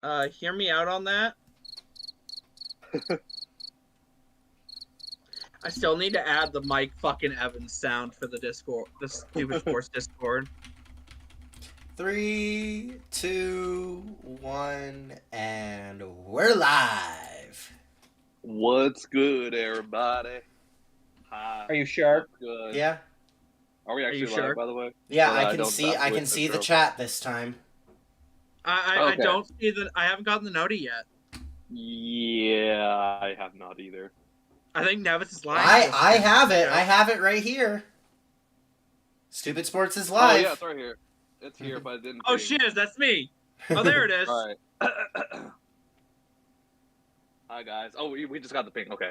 Hear me out on that. I still need to add the Mike fucking Evans sound for the Discord, the Stupid Sports Discord. 3, 2, 1, and we're live. What's good, everybody? Hi. Are you sure? What's good? Yeah, Are we actually you sure? live, by the way? yeah. So that I can don't see. stop I can doing see the intro. chat this time. I Okay. don't see the. I haven't gotten the noti yet. Yeah, I have not either. I think Nevis is lying. I have it. I have it right here. Stupid Sports is Oh live. yeah, it's right here. It's here, but it didn't. Oh ping. shit, that's me. Oh, there it is. All right. Hi guys. Oh, we just got the ping. Okay.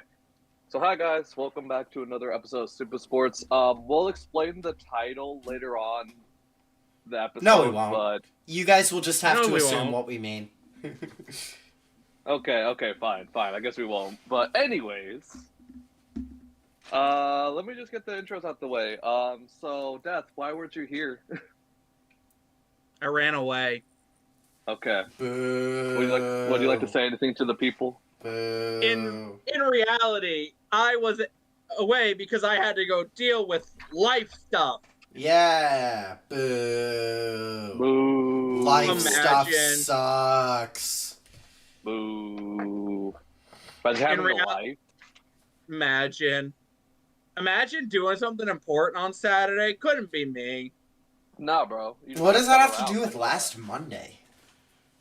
So hi guys, welcome back to another episode of Super Sports. We'll explain the title later on the episode. No, we won't. But You guys will just have No, to we assume won't. what we mean. okay, fine. I guess we won't. But anyways, let me just get the intros out the way. So Death, why weren't you here? I ran away. Okay. Boo. Would you like to say anything to the people? Boo. In reality, I was away because I had to go deal with life stuff. Yeah. Boo. Boo. Life stuff Imagine. sucks. Boo. But having a life. Imagine doing something important on Saturday. Couldn't be me. Nah, bro. You just What does that gotta have to go do out. with last Monday?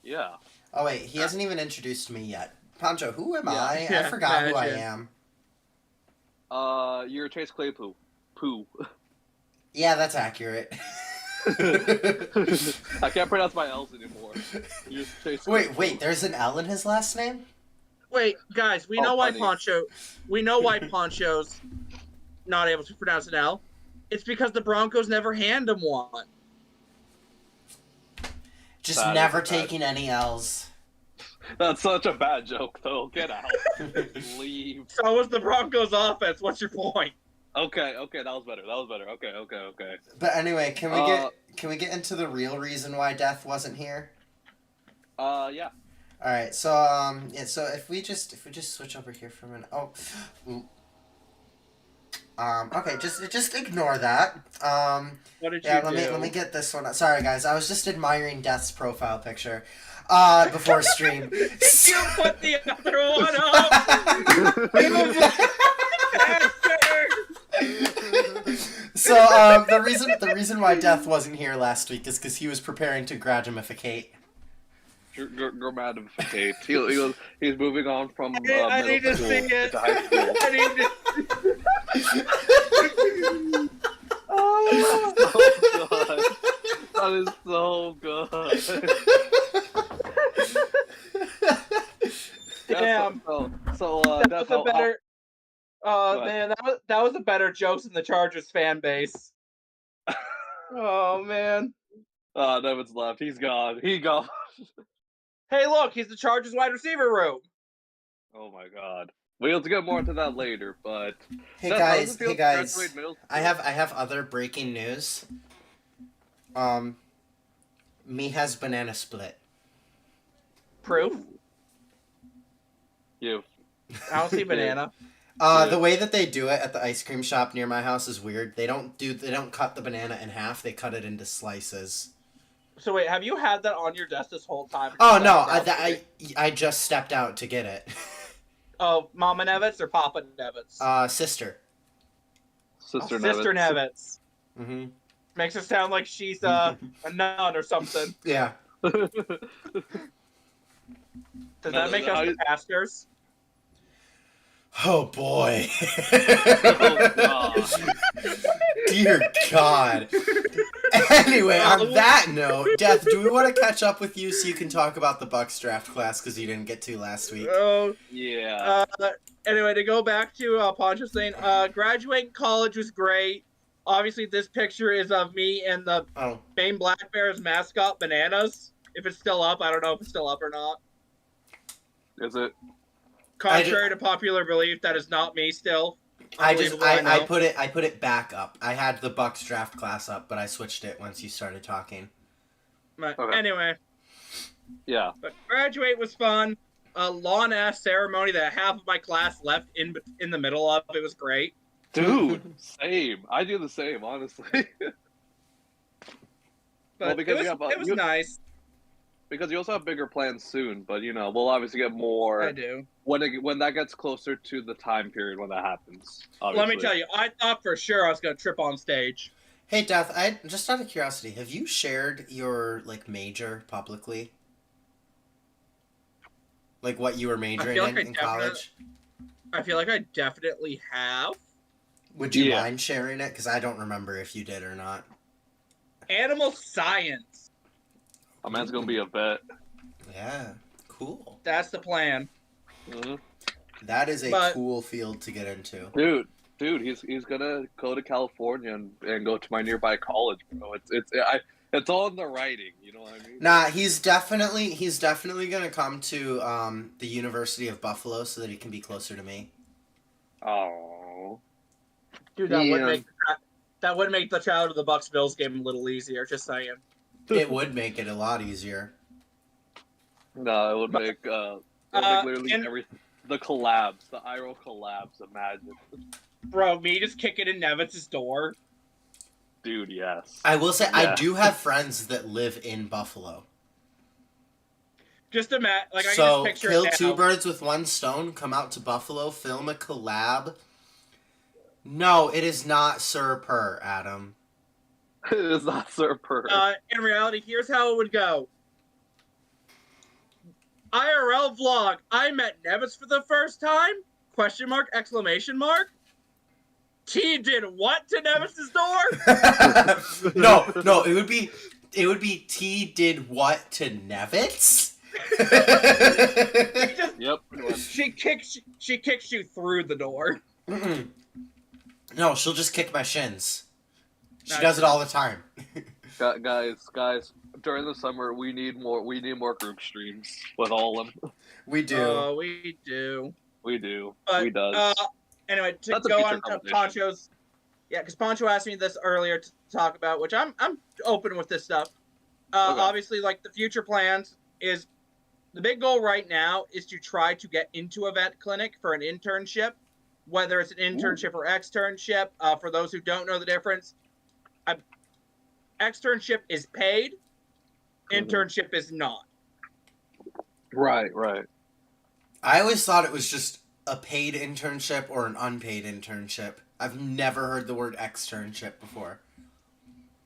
Yeah. Oh wait, he hasn't even introduced me yet. Pancho, who am Yeah. I? I Yeah, forgot who I imagine. am. You're Chase Claypool. Poo. Yeah, that's accurate. I can't pronounce my L's anymore. You just Chase Claypool. Wait, there's an L in his last name? Wait, guys, we Oh, know why funny. Poncho's not able to pronounce an L. It's because the Broncos never hand him one. Just That never is bad. taking any L's. That's such a bad joke, though. Get out. Leave. So was the Broncos offense. What's your point? Okay, that was better. Okay. But anyway, can we get into the real reason why Death wasn't here? Yeah. All right, so so if we just switch over here for a minute. Oh, ooh. Okay, just ignore that. What did Yeah, you do? let me get this one. Sorry guys, I was just admiring Death's profile picture. Before stream. You put the other one up. So the reason why Death wasn't here last week is because he was preparing to gradumificate. Grammatificate. He's moving on from I middle need to school see it. to high school. I need to. Oh god. That is so good. Damn. That's That was a better. Man, that was a better jokes in the Chargers fan base. Oh man. Nevin's left. He's gone. He gone. Hey, look, he's the Chargers wide receiver room. Oh my god. We'll get more into that later, but Hey Seth, how does guys, it feel hey to guys. graduate middle school? I have other breaking news. Me has banana split. Proof. You. I don't see banana. The way that they do it at the ice cream shop near my house is weird. They don't cut the banana in half. They cut it into slices. So wait, have you had that on your desk this whole time? Oh no, I just stepped out to get it. Oh, Mama Nevitz or Papa Nevitz? Sister. Sister Sister Nevitz. Mm-hmm. Makes it sound like she's a nun or something. Yeah. Does that make us the pastors? Oh boy. Oh god. Dear God. Anyway, on that note, Death, do we want to catch up with you so you can talk about the Bucks draft class because you didn't get to last week? Oh, Yeah. anyway, to go back to Poncho saying, graduating college was great. Obviously, this picture is of me and the Maine Black Bears mascot, Bananas. If it's still up, I don't know if it's still up or not. Is it? Contrary to popular belief, that is not me still. I put it back up. I had the Bucks draft class up, but I switched it once you started talking. But Okay. anyway, Yeah. But graduate was fun. A long ass ceremony that half of my class left in the middle of. It was great. Dude, same. I do the same, honestly. Well, But because it was nice. because you also have bigger plans soon, but you know, we'll obviously get I more do. when that gets closer to the time period when that happens. Obviously. Let me tell you, I thought for sure I was gonna trip on stage. Hey, Death, I just out of curiosity, have you shared your like major publicly? Like what you were majoring in college? I feel like I definitely have. Would you Yeah. mind sharing it? Because I don't remember if you did or not. Animal science. A man's gonna be a vet. Yeah, cool. That's the plan. Mm-hmm. That is a cool field to get into. Dude, he's gonna go to California and go to my nearby college, bro. It's all in the writing, you know what I mean? Nah, he's definitely gonna come to the University of Buffalo so that he can be closer to me. Oh, dude, that would make the Child of the Bucks Bills game a little easier. Just saying. It would make it a lot easier. No, it would make literally everything. The collabs, the IRL collabs. Imagine, bro, me just kicking in Nevis' door. Dude, yes. I will say, yeah. I do have friends that live in Buffalo. Just imagine, like, I so, can just picture kill two birds with one stone, come out to Buffalo, film a collab. No, it is not Sir Per, Adam. It is not Sir Per. In reality, here's how it would go. IRL vlog, I met Nevis for the first time? Question mark, exclamation mark. T did what to Nevis's door? no, it would be T did what to Nevis? Yep. She kicks you through the door. Mm-mm. No, she'll just kick my shins. She does it all the time. guys, during the summer we need more group streams with all of them. We do. Oh, we do. We do. But, we does. Anyway, to go on to Poncho's, yeah, because Poncho asked me this earlier to talk about, which I'm open with this stuff. Okay. Obviously, like the future plans is the big goal right now is to try to get into a vet clinic for an internship, whether it's an internship or externship. For those who don't know the difference, externship is paid, internship is not. Right. I always thought it was just a paid internship or an unpaid internship. I've never heard the word externship before.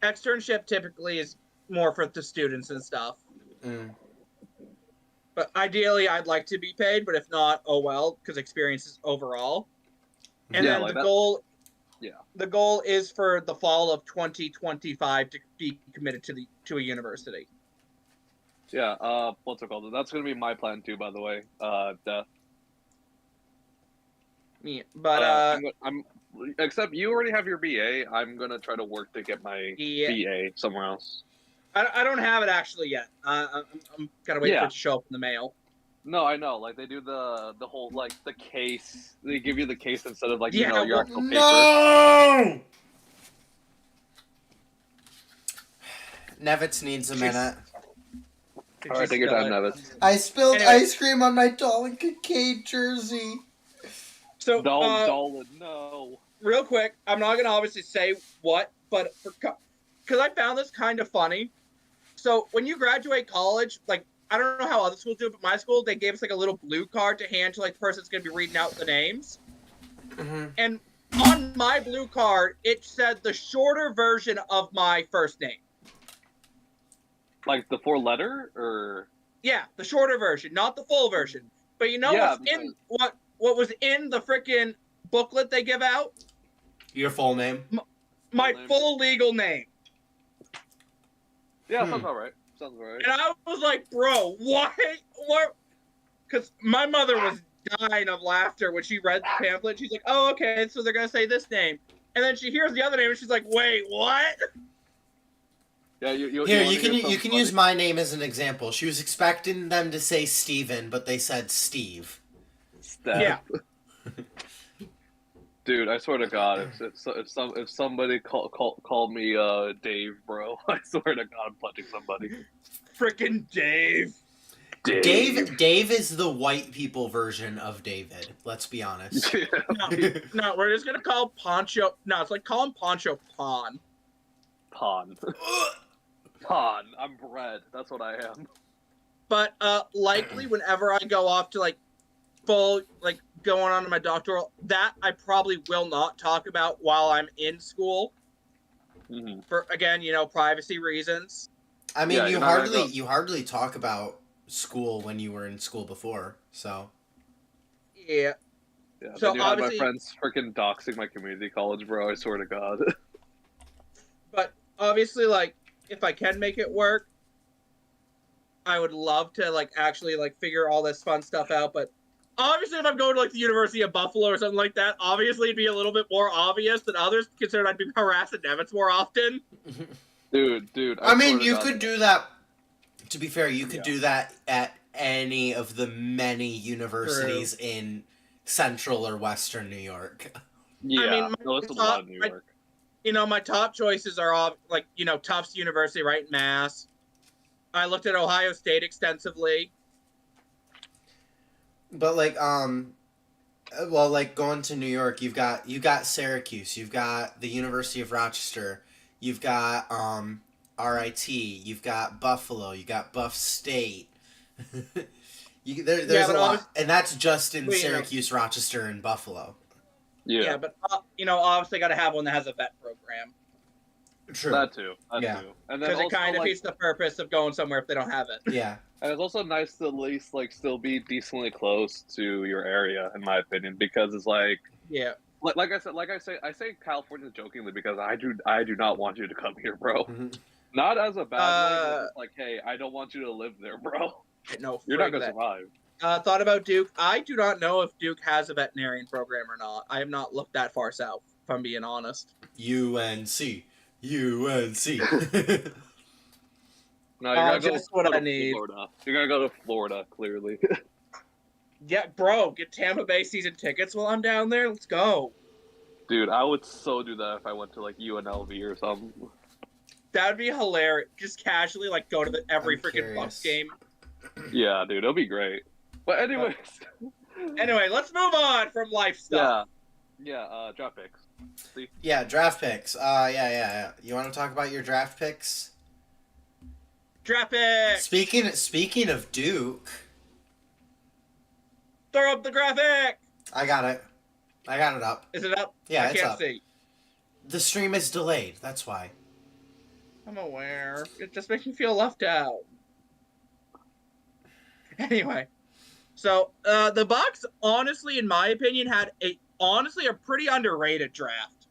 Externship typically is more for the students and stuff. Mm. But ideally, I'd like to be paid, but if not, oh well, because experience is overall. And then like the goal is for the fall of 2025 to be committed to a university. Yeah, what's it called? That's gonna be my plan too, by the way. Death. Yeah, but I'm except you already have your BA. I'm gonna try to work to get my BA somewhere else. I don't have it actually yet. I'm gotta wait for it to show up in the mail. No, I know. Like they do the whole like the case. They give you the case instead of like your actual paper. No. Nevitz needs a minute. All right, take your time, Nevitz. I spilled ice cream on my Dolan Kincaid jersey. So, Dolan, no. Real quick, I'm not gonna obviously say what, but because I found this kind of funny. So when you graduate college, like I don't know how other schools do it, but my school they gave us like a little blue card to hand to like the person that's gonna be reading out the names. Mm-hmm. And on my blue card, it said the shorter version of my first name. Like the 4-letter, or yeah, the shorter version, not the full version. But you know what was in the freaking booklet they give out? Your full name. My full legal name. Yeah, sounds all right. Sounds all right. And I was like, bro, what? Because my mother was dying of laughter when she read the pamphlet. She's like, oh, okay, so they're gonna say this name, and then she hears the other name, and she's like, wait, what? Yeah, you can use my name as an example. She was expecting them to say Steven, but they said Steve. Yeah. Dude, I swear to God, if somebody called me Dave, bro, I swear to God, I'm punching somebody. Frickin' Dave. Dave is the white people version of David. Let's be honest. No, we're just gonna call Poncho. No, it's like call him Poncho Pawn. Pawn. Pawn. I'm bread. That's what I am. But likely whenever I go off to like full like going on to my doctoral, that I probably will not talk about while I'm in school. Mm-hmm. For again, privacy reasons. I mean, you hardly talk about school when you were in school before, so. Yeah. Yeah. So then you had obviously, my friends freaking doxing my community college, bro. I swear to God. But obviously, like, if I can make it work, I would love to like actually like figure all this fun stuff out. But obviously, if I'm going to like the University of Buffalo or something like that, obviously it'd be a little bit more obvious than others, considering I'd be harassing Nevitz more often. Dude. I mean, you could do that. To be fair, you could do that at any of the many universities in Central or Western New York. Yeah, I mean, there's a lot of New York. My top choices are all like Tufts University, right in Mass. I looked at Ohio State extensively. But like, well, like going to New York, you've got Syracuse, you've got the University of Rochester, you've got RIT, you've got Buffalo, you got Buff State. There's a lot, and that's just in Syracuse, Rochester, and Buffalo. Yeah, but obviously got to have one that has a vet program. True. That too. And because it kind of defeats the purpose of going somewhere if they don't have it. Yeah. And it's also nice to at least like still be decently close to your area, in my opinion, because it's like I say California jokingly because I do not want you to come here, bro. Mm-hmm. Not as a bad way, like, hey, I don't want you to live there, bro. No, you're not gonna survive. Thought about Duke. I do not know if Duke has a veterinarian program or not. I have not looked that far south, if I'm being honest. UNC. No, you're gonna just go what I to need. Florida. You're gonna go to Florida, clearly. Yeah, bro, get Tampa Bay season tickets while I'm down there. Let's go. Dude, I would so do that if I went to like UNLV or something. That'd be hilarious. Just casually, like, go to every freaking Bucks game. Yeah, dude, it'll be great. But anyways. Anyway, let's move on from life stuff. Yeah, draft picks. See? Yeah, draft picks. Yeah. You want to talk about your draft picks? Draft picks! Speaking of Duke. Throw up the graphic! I got it up. Is it up? Yeah, I can't see. The stream is delayed, that's why. I'm aware. It just makes me feel left out. Anyway, so the Bucks, honestly, in my opinion, had a pretty underrated draft.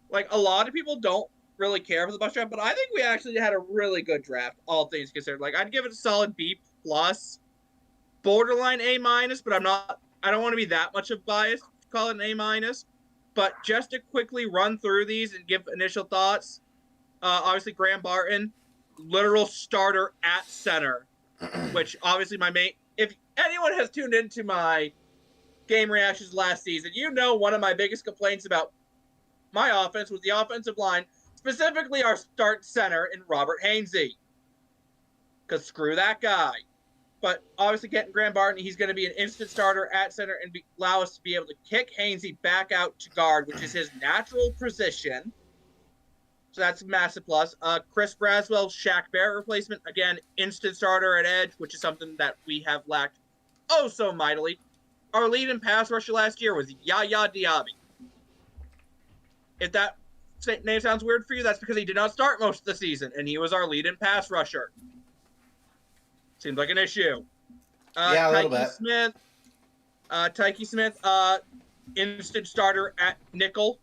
Like, a lot of people don't really care for the Bucks draft, but I think we actually had a really good draft, all things considered. Like, I'd give it a solid B+, borderline A-, but I don't want to be that much of bias to call it an A-. But just to quickly run through these and give initial thoughts, obviously Graham Barton, literal starter at center, which obviously if anyone has tuned into my game reactions last season, one of my biggest complaints about my offense was the offensive line, specifically our start center in Robert Hainsey. Because screw that guy. But obviously getting Graham Barton, he's going to be an instant starter at center and allow us to be able to kick Hainsey back out to guard, which is his natural position. So that's a massive plus. Chris Braswell, Shaq Barrett replacement. Again, instant starter at edge, which is something that we have lacked oh so mightily. Our lead in pass rusher last year was Yaya Diaby. If that name sounds weird for you, that's because he did not start most of the season, and he was our lead in pass rusher. Seems like an issue. Yeah, a little bit. Tyke Smith, instant starter at nickel.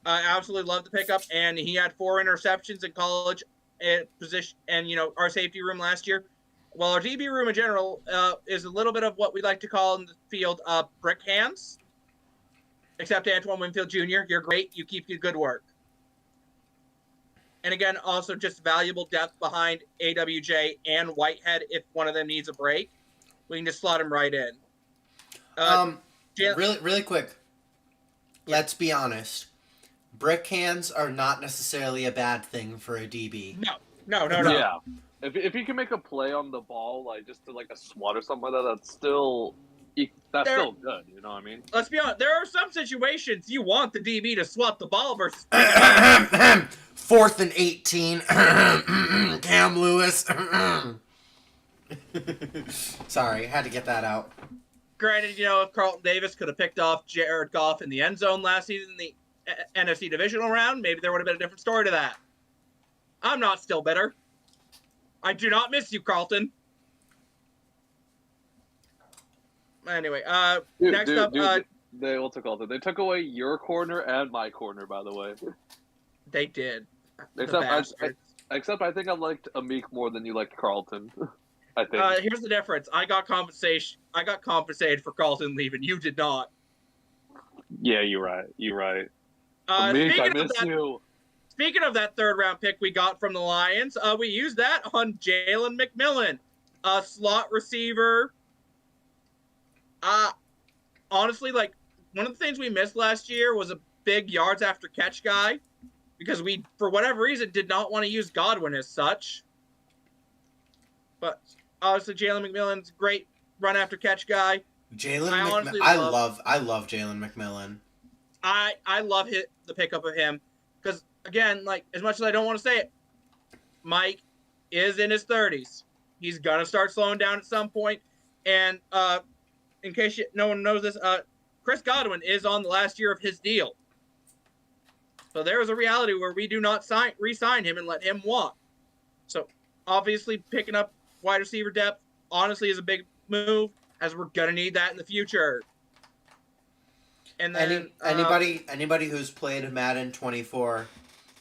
I absolutely love the pickup, and he had 4 interceptions in college position, and our safety room last year. Well, our DB room in general is a little bit of what we like to call in the field brick hands. Except Antoine Winfield Jr., you're great. You keep your good work. And again, also just valuable depth behind AWJ and Whitehead if one of them needs a break. We can just slot him right in. Really quick. Let's be honest. Brick hands are not necessarily a bad thing for a DB. No. Yeah. if he can make a play on the ball, like just to like a swat or something like that, still good. You know what I mean? Let's be honest. There are some situations you want the DB to swat the ball versus 4th and 18. Cam Lewis. Sorry, had to get that out. Granted, if Carlton Davis could have picked off Jared Goff in the end zone last season in the NFC divisional round, maybe there would have been a different story to that. I'm not still bitter. I do not miss you, Carlton. Anyway, next up, they took away your corner and my corner, by the way. They did. Except I think I liked Amik more than you liked Carlton. I think. Here's the difference. I got compensated for Carlton leaving. You did not. Yeah, you're right. Amik, I miss you. Speaking of that 3rd round pick we got from the Lions, we used that on Jalen McMillan, a slot receiver. Honestly, like, one of the things we missed last year was a big yards after catch guy, because we, for whatever reason, did not want to use Godwin as such. But obviously, Jalen McMillan's a great run after catch guy. I love Jalen McMillan. I love the pickup of him because, again, like, as much as I don't want to say it, Mike is in his 30s. He's gonna start slowing down at some point, and in case no one knows this, Chris Godwin is on the last year of his deal. So there is a reality where we do not re-sign him and let him walk. So obviously picking up wide receiver depth honestly is a big move, as we're going to need that in the future. And then anybody who's played Madden 24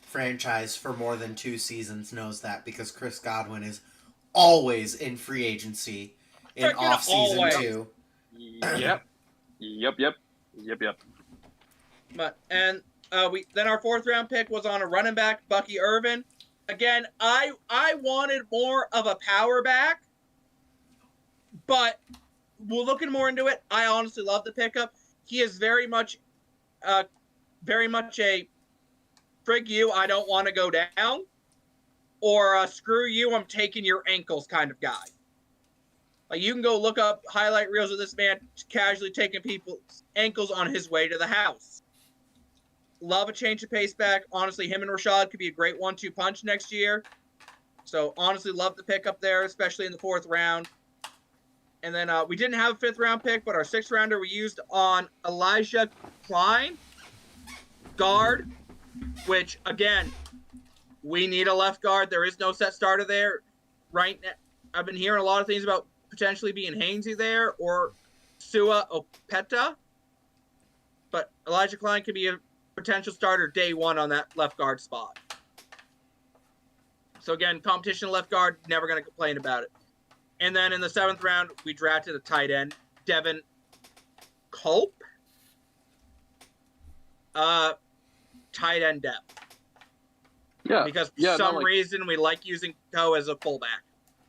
franchise for more than 2 seasons knows that, because Chris Godwin is always in free agency in off season 2. Yep. But then our 4th round pick was on a running back, Bucky Irvin. Again, I wanted more of a power back, but we're looking more into it. I honestly love the pickup. He is very much a frig you, I don't want to go down, or screw you, I'm taking your ankles kind of guy. Like, you can go look up highlight reels of this man casually taking people's ankles on his way to the house. Love a change of pace back. Honestly, him and Rashad could be a great 1-2 punch next year. So, honestly, love the pickup there, especially in the 4th round. And then we didn't have a 5th round pick, but our 6th rounder we used on Elijah Klein, guard, which, again, we need a left guard. There is no set starter there. Right now, I've been hearing a lot of things about potentially being Hainsey there or Sua Opeta. But Elijah Klein could be a potential starter day 1 on that left guard spot. So again, competition left guard, never going to complain about it. And then in the 7th round, we drafted a tight end, Devin Culp. Tight end depth. Yeah. Because for some reason we like using Coe as a fullback.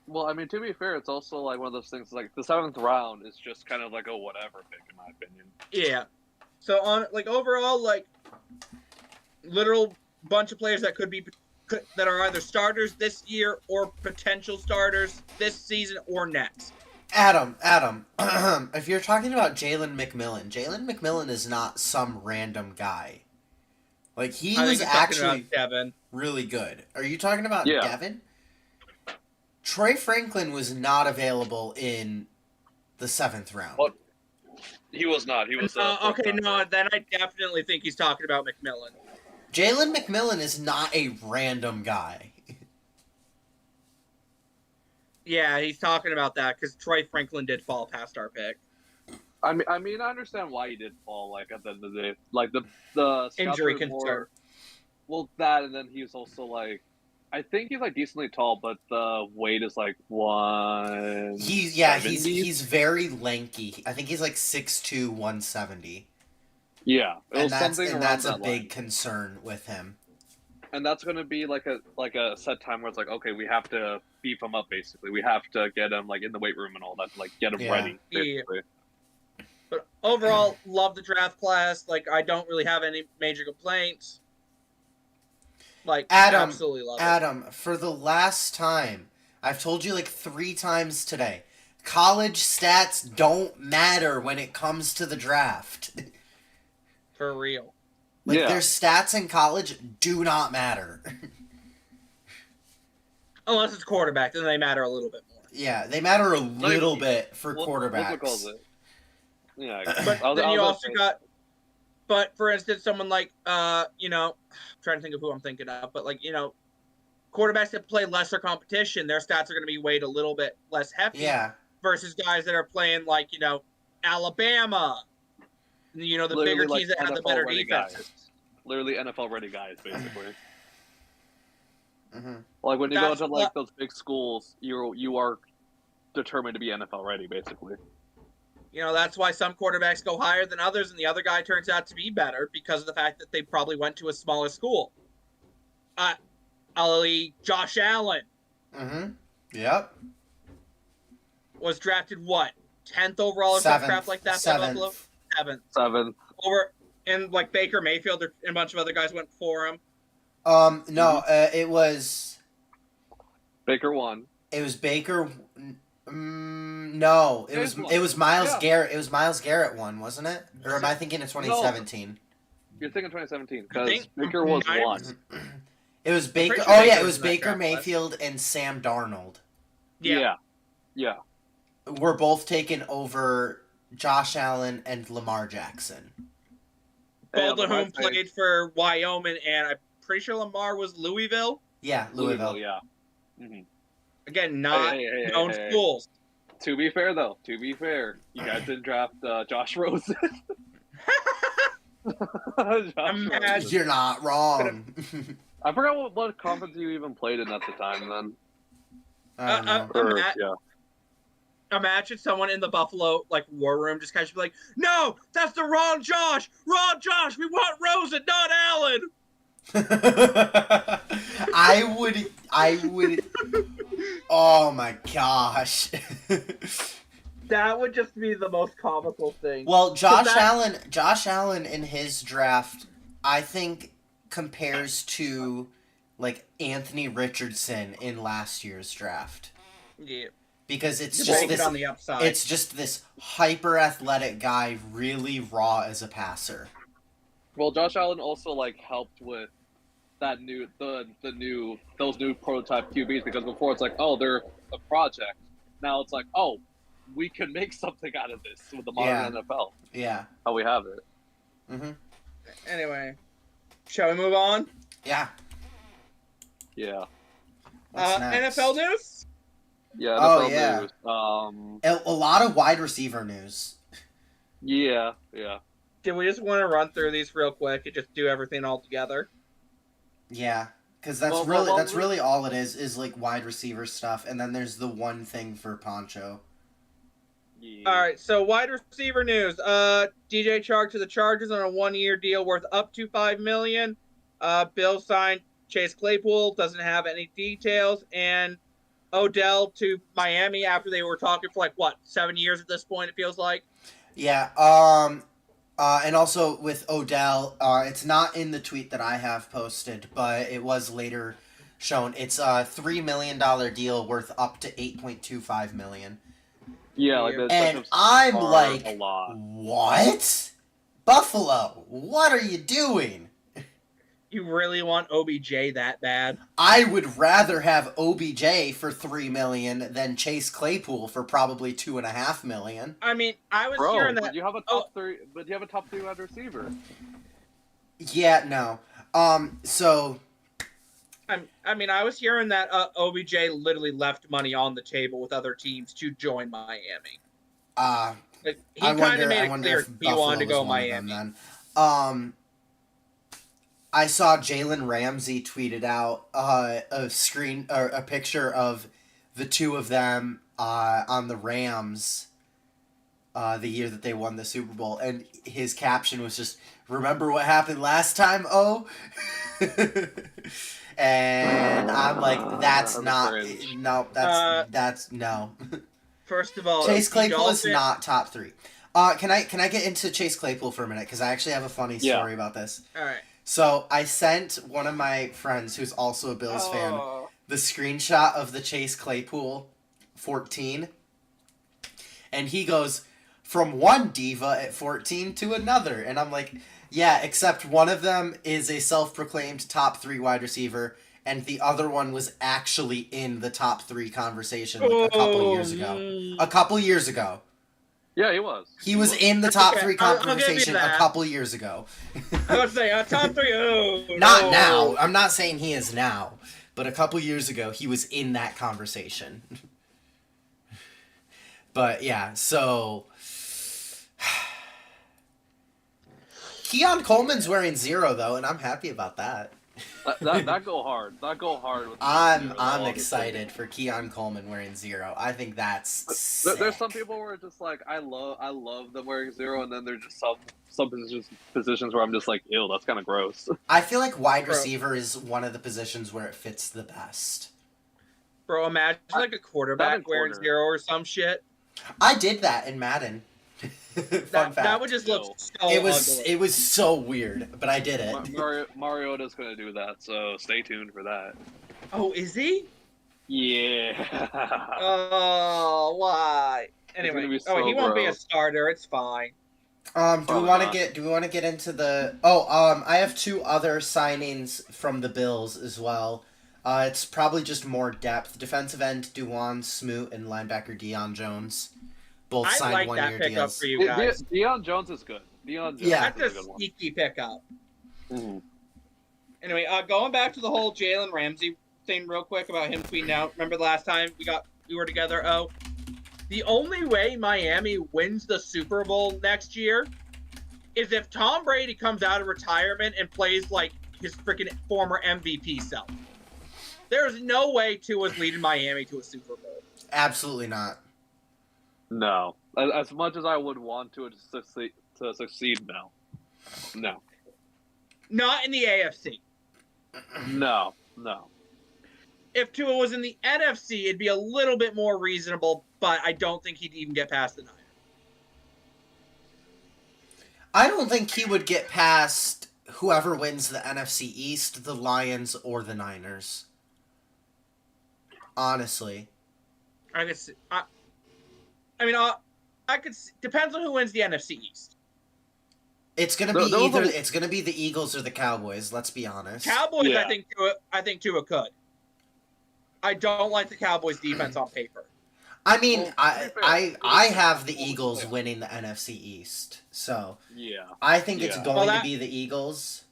Well, I mean, to be fair, it's also like one of those things, like the 7th round is just kind of like a whatever pick, in my opinion. Yeah. So on overall, literal bunch of players that that are either starters this year or potential starters this season or next. Adam, if you're talking about Jalen McMillan is not some random guy. Like, he was actually really good. Are you talking about Devin? Troy Franklin was not available in the 7th round. Well, he was not. He was. Okay, no, then I definitely think he's talking about McMillan. Jalen McMillan is not a random guy. Yeah, he's talking about that because Troy Franklin did fall past our pick. I mean, I understand why he did fall. Like, at the end of the day, like the injury concern. Well, that, and then he was also like, I think he's like decently tall, but the weight is like 1. He's very lanky. I think he's like 6'2", 170. Yeah, that's a big concern with him. And that's going to be like a set time where it's like, okay, we have to beef him up. Basically, we have to get him like in the weight room and all that, to, like, get him ready. Basically. Yeah. But overall, love the draft class. Like, I don't really have any major complaints. Like, absolutely love it. Adam, for the last time, I've told you like 3 times today. College stats don't matter when it comes to the draft. For real. Like, their stats in college do not matter. Unless it's quarterback, then they matter a little bit more. Yeah, they matter a little bit for quarterbacks. Yeah, but then you also got... But, for instance, someone like, you know... I'm trying to think of who I'm thinking of, but, like, you know... Quarterbacks that play lesser competition, their stats are going to be weighed a little bit less hefty. Yeah. Versus guys that are playing, like, you know, Alabama. You know, the literally bigger teams that have the better defenses. Guys. Literally NFL-ready guys, basically. Mm-hmm. Like, when you go to, like, those big schools, you are determined to be NFL-ready, basically. You know, that's why some quarterbacks go higher than others, and the other guy turns out to be better because of the fact that they probably went to a smaller school. Josh Allen. Mm-hmm. Yep. Was drafted, what? 10th overall or some crap like that by Buffalo? 7th. Over, and, like, Baker Mayfield and a bunch of other guys went for him. No, it was... Baker won. It was Baker... no, it was Myles Garrett. It was Myles Garrett one, wasn't it? Or am I thinking of 2017? No. You're thinking 2017 because Baker was one. It was Baker. Oh yeah, it was Baker Mayfield and Sam Darnold. Yeah. We're both taken over Josh Allen and Lamar Jackson. Both of whom played for Wyoming, and I'm pretty sure Lamar was Louisville. Yeah, Louisville. Yeah. Mm-hmm. Again, not known schools. To be fair, though, you guys didn't draft Josh Rosen. You're not wrong. I forgot what conference you even played in at the time. Then. I don't know. Imagine someone in the Buffalo war room just kind of be like, "No, that's the wrong Josh. Wrong Josh. We want Rosen, not Allen." I would. Oh my gosh. That would just be the most comical thing. Well, Josh Allen in his draft, I think, compares to like Anthony Richardson in last year's draft. Yeah. Because it's just this hyper athletic guy, really raw as a passer. Well, Josh Allen also helped with those new prototype QBs, because before it's they're a project. Now it's we can make something out of this with the modern NFL. Yeah. How we have it. Mm-hmm. Anyway, shall we move on? Yeah. Yeah. NFL news? Yeah, NFL news. A lot of wide receiver news. Yeah. Do we just want to run through these real quick and just do everything all together? Yeah, because that's really all it is wide receiver stuff, and then there's the one thing for Poncho. Yeah. All right, so wide receiver news. DJ Chark to the Chargers on a 1-year deal worth up to $5 million. Bill signed Chase Claypool, doesn't have any details, and Odell to Miami after they were talking for 7 years at this point, it feels like. Yeah, and also with Odell, it's not in the tweet that I have posted, but it was later shown. It's a $3 million deal worth up to $8.25 million. Yeah, and I'm like, what? Buffalo, what are you doing? You really want OBJ that bad? I would rather have OBJ for $3 million than Chase Claypool for probably $2.5 million. I mean, I was hearing that. But you have a top three. But you have a top 3 wide receiver. Yeah, no. So. I mean, I was hearing that OBJ literally left money on the table with other teams to join Miami. He kind of made it clear he wanted to go Miami. Then. I saw Jalen Ramsey tweeted out a picture of the two of them on the Rams the year that they won the Super Bowl, and his caption was just, "Remember what happened last time, oh?" And I'm like, that's not cringe. No, that's no. First of all, Chase Claypool is not top 3. Can I get into Chase Claypool for a minute, because I actually have a funny story about this. All right. So I sent one of my friends, who's also a Bills fan, the screenshot of the Chase Claypool 14, and he goes, from one diva at 14 to another. And I'm like, yeah, except one of them is a self-proclaimed top 3 wide receiver, and the other one was actually in the top 3 conversation like a couple of years ago. A couple years ago. Yeah, he was. He was in the top 3 conversation a couple years ago. I would say top 3. Oh, not now. I'm not saying he is now, but a couple years ago he was in that conversation. But yeah, so Keon Coleman's wearing 0 though, and I'm happy about that. That go hard. That go hard. With I'm excited for Keon Coleman wearing 0. I think that's sick. There's some people where it's just like I love them wearing 0, and then there's just some positions where I'm just like, ew, that's kind of gross. I feel like wide receiver is one of the positions where it fits the best. Bro, imagine like a quarterback wearing 0 or some shit. I did that in Madden. Fun fact. That would just look so ugly. It was so weird, but I did it. Mariota's gonna do that, so stay tuned for that. Oh, is he? Yeah. Oh, why? Anyway, so he won't be a starter. It's fine. Do we want to get into the? I have 2 other signings from the Bills as well. It's probably just more depth. Defensive end Duwan Smoot and linebacker Deion Jones. Both signed 1-year deals. For you guys. Deion Jones is good. That's a sneaky pickup. Mm-hmm. Anyway, going back to the whole Jalen Ramsey thing real quick about him tweeting out. Remember the last time we were together? Oh, the only way Miami wins the Super Bowl next year is if Tom Brady comes out of retirement and plays like his freaking former MVP self. There's no way Tua's leading Miami to a Super Bowl. Absolutely not. No. As much as I would want to succeed, no. No. Not in the AFC. No. If Tua was in the NFC, it'd be a little bit more reasonable, but I don't think he'd even get past the Niners. I don't think he would get past whoever wins the NFC East, the Lions, or the Niners. Honestly. I could see, I could see, depends on who wins the NFC East. It's gonna be it's gonna be the Eagles or the Cowboys. Let's be honest. Cowboys, yeah. I think Tua could. I don't like the Cowboys' defense on paper. I mean, I have the Eagles winning the NFC East, so yeah, I think it's going to be the Eagles.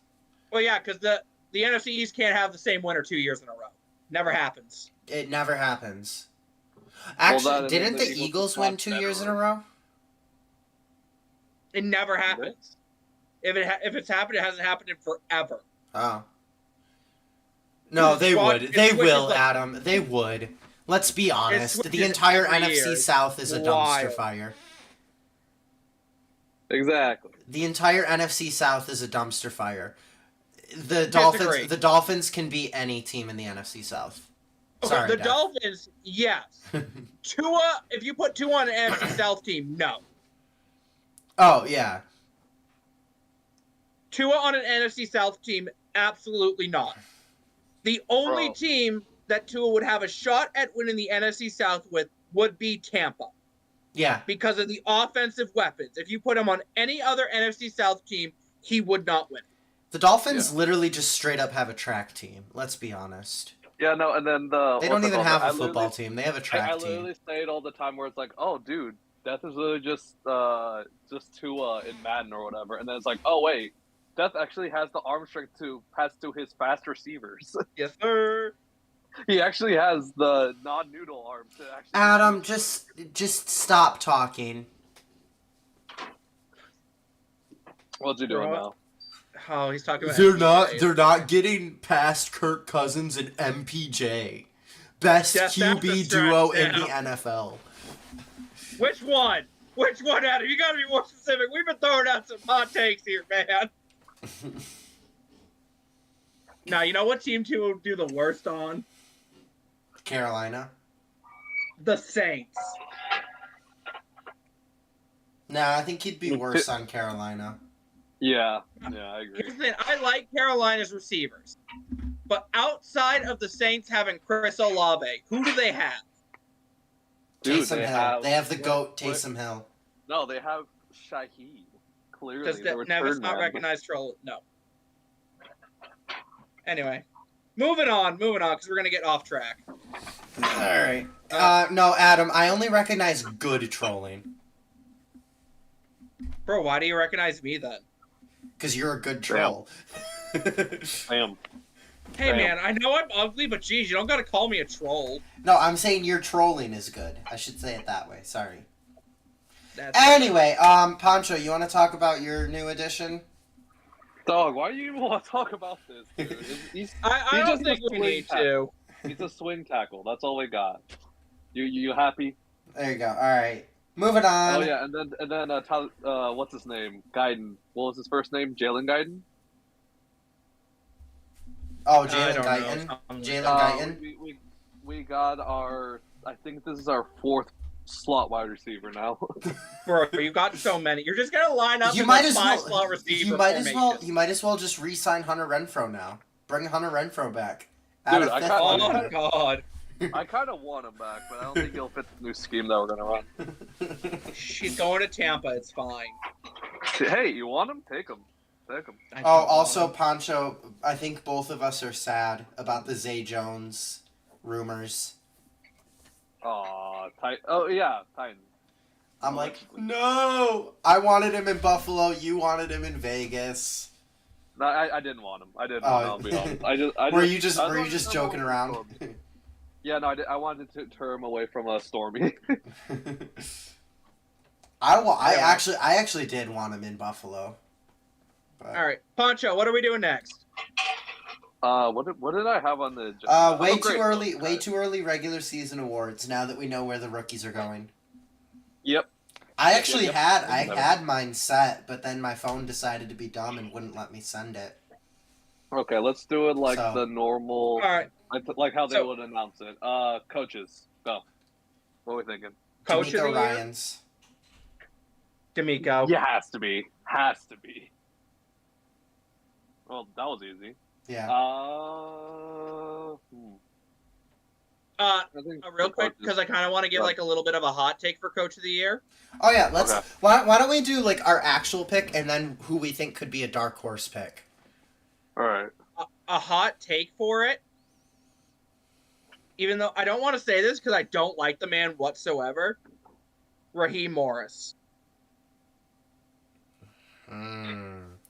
Well, yeah, because the NFC East can't have the same winner 2 years in a row. Never happens. It never happens. Actually, didn't the Eagles win 2 years in a row? It never happens. If it's happened, it hasn't happened in forever. Oh. No, they would. They will, Adam. They would. Let's be honest. The entire NFC South is a dumpster fire. Exactly. The entire NFC South is a dumpster fire. The Dolphins can beat any team in the NFC South. Okay, Sorry, the Dolphins, yes. Tua, if you put Tua on an NFC South team, no. Oh, yeah. Tua on an NFC South team, absolutely not. The only team that Tua would have a shot at winning the NFC South with would be Tampa. Yeah. Because of the offensive weapons. If you put him on any other NFC South team, he would not win. The Dolphins literally just straight up have a track team. Let's be honest. Yeah, no, and then they don't even have a football team. They have a track team. I literally say it all the time where it's like, oh, dude, Death is literally just Tua in Madden or whatever. And then it's like, oh, wait, Death actually has the arm strength to pass to his fast receivers. Yes, sir. He actually has the non-noodle arm to actually... Adam, just stop talking. What's he doing now? Oh, he's talking about They're not getting past Kirk Cousins and MPJ. Best QB duo in the NFL. Which one? Which one, Adam? You gotta be more specific. We've been throwing out some hot takes here, man. Now, you know what team 2 will do the worst on? Carolina. The Saints. Nah, I think he'd be worse on Carolina. Yeah, I agree. I like Carolina's receivers. But outside of the Saints having Chris Olave, who do they have? Dude, they have the GOAT, Taysom Hill. No, they have Shaheed. Clearly, does Nevis not recognize troll? No. Anyway, moving on, because we're gonna get off track. All right. No, Adam, I only recognize good trolling. Bro, why do you recognize me then? Because you're a good troll. I am. Hey, man, I know I'm ugly, but geez, you don't gotta call me a troll. No, I'm saying your trolling is good. I should say it that way. Sorry. Anyway, Pancho, you want to talk about your new addition? Dog, why do you even want to talk about this, dude? I don't think we need to. He's a swing tackle. That's all we got. You happy? There you go. All right. Moving on. Oh, yeah, and then what's his name? Guyton. What was his first name? Jalen Guyton? Oh, Jalen Guyton. Jalen Guyton. We got our, I think this is our 4th slot wide receiver now. Bro, you got so many. You're just gonna line up five slot receiver You might as well just re-sign Hunter Renfrow now. Bring Hunter Renfrow back. Dude, oh God. I kind of want him back, but I don't think he'll fit the new scheme that we're gonna run. She's going to Tampa. It's fine. Hey, you want him? Take him. Oh, also, Pancho, I think both of us are sad about the Zay Jones rumors. Oh yeah, Titans. I'm like, no! I wanted him in Buffalo, you wanted him in Vegas. No, I didn't want him. I didn't. I'll be honest. Were you just joking around? Yeah, no, I wanted to turn him away from Stormy. I actually did want him in Buffalo. But... All right, Pancho, what are we doing next? What did I have on the? Way too early regular season awards. Now that we know where the rookies are going. Yep. I had mine set, but then my phone decided to be dumb and wouldn't let me send it. Okay, let's do it like the normal. All right. Like how they would announce it. Coaches, go. What are we thinking? Coach of the Ryans. D'Amico. Yeah, has to be. Well, that was easy. Yeah. Real quick, because I kind of want to give like a little bit of a hot take for Coach of the Year. Oh yeah, let's. Okay. Why don't we do like our actual pick and then who we think could be a dark horse pick? All right. A hot take for it. Even though I don't want to say this because I don't like the man whatsoever. Raheem Morris.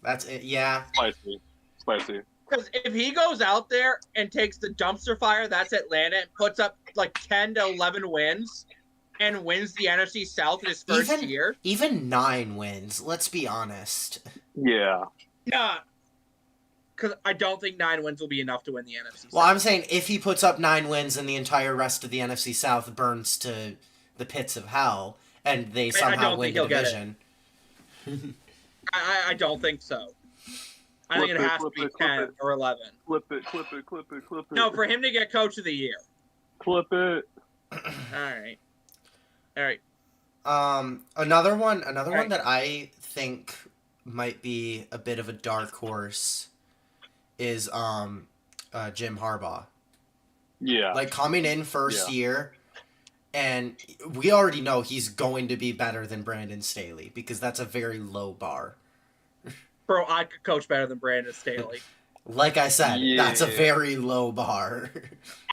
That's it. Yeah. Spicy. Because if he goes out there and takes the dumpster fire that's Atlanta and puts up like 10 to 11 wins and wins the NFC South in his first year. Even 9 wins, let's be honest. Yeah. Nah. Because I don't think 9 wins will be enough to win the NFC South. Well, I'm saying if he puts up 9 wins and the entire rest of the NFC South burns to the pits of hell and they somehow win the division. I don't think so. I think it has to be 10 or 11. Clip it. No, for him to get Coach of the Year. Clip it. All right. Another one that I think might be a bit of a dark horse is Jim Harbaugh. Yeah. Like coming in first year, and we already know he's going to be better than Brandon Staley because that's a very low bar. Bro, I could coach better than Brandon Staley. Like I said, that's a very low bar.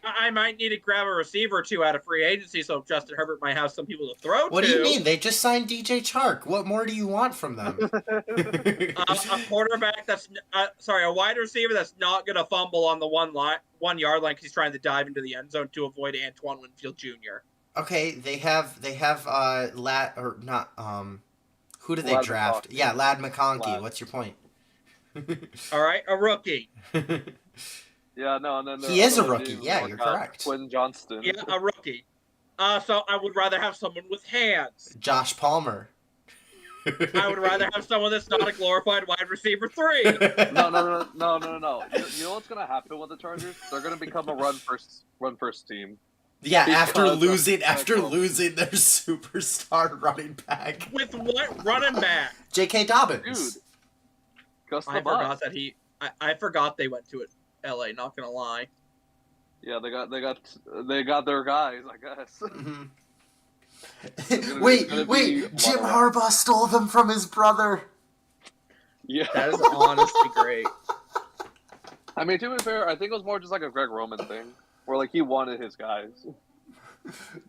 I might need to grab a receiver or two out of free agency, so Justin Herbert might have some people to throw to. What do you mean? They just signed DJ Chark. What more do you want from them? A quarterback that's a wide receiver that's not going to fumble on the 1 yard line because he's trying to dive into the end zone to avoid Antoine Winfield Jr. Okay, they have who did they draft? McConkey. Yeah, Ladd McConkey. What's your point? All right, a rookie. Yeah, no, and then he is a rookie. Yeah, you're correct. Quinn Johnston. Yeah, a rookie. So I would rather have someone with hands. Josh Palmer. I would rather have someone that's not a glorified wide receiver 3. No. You know what's gonna happen with the Chargers? They're gonna become a run first team. Yeah, after losing their superstar running back. With what running back? J.K. Dobbins. Dude. I forgot that I forgot they went to it. LA. Not gonna lie. Yeah, they got their guys, I guess. Mm-hmm. Wait, Jim Harbaugh stole them from his brother. Yeah, that is honestly great. I mean, to be fair, I think it was more just like a Greg Roman thing, where like he wanted his guys.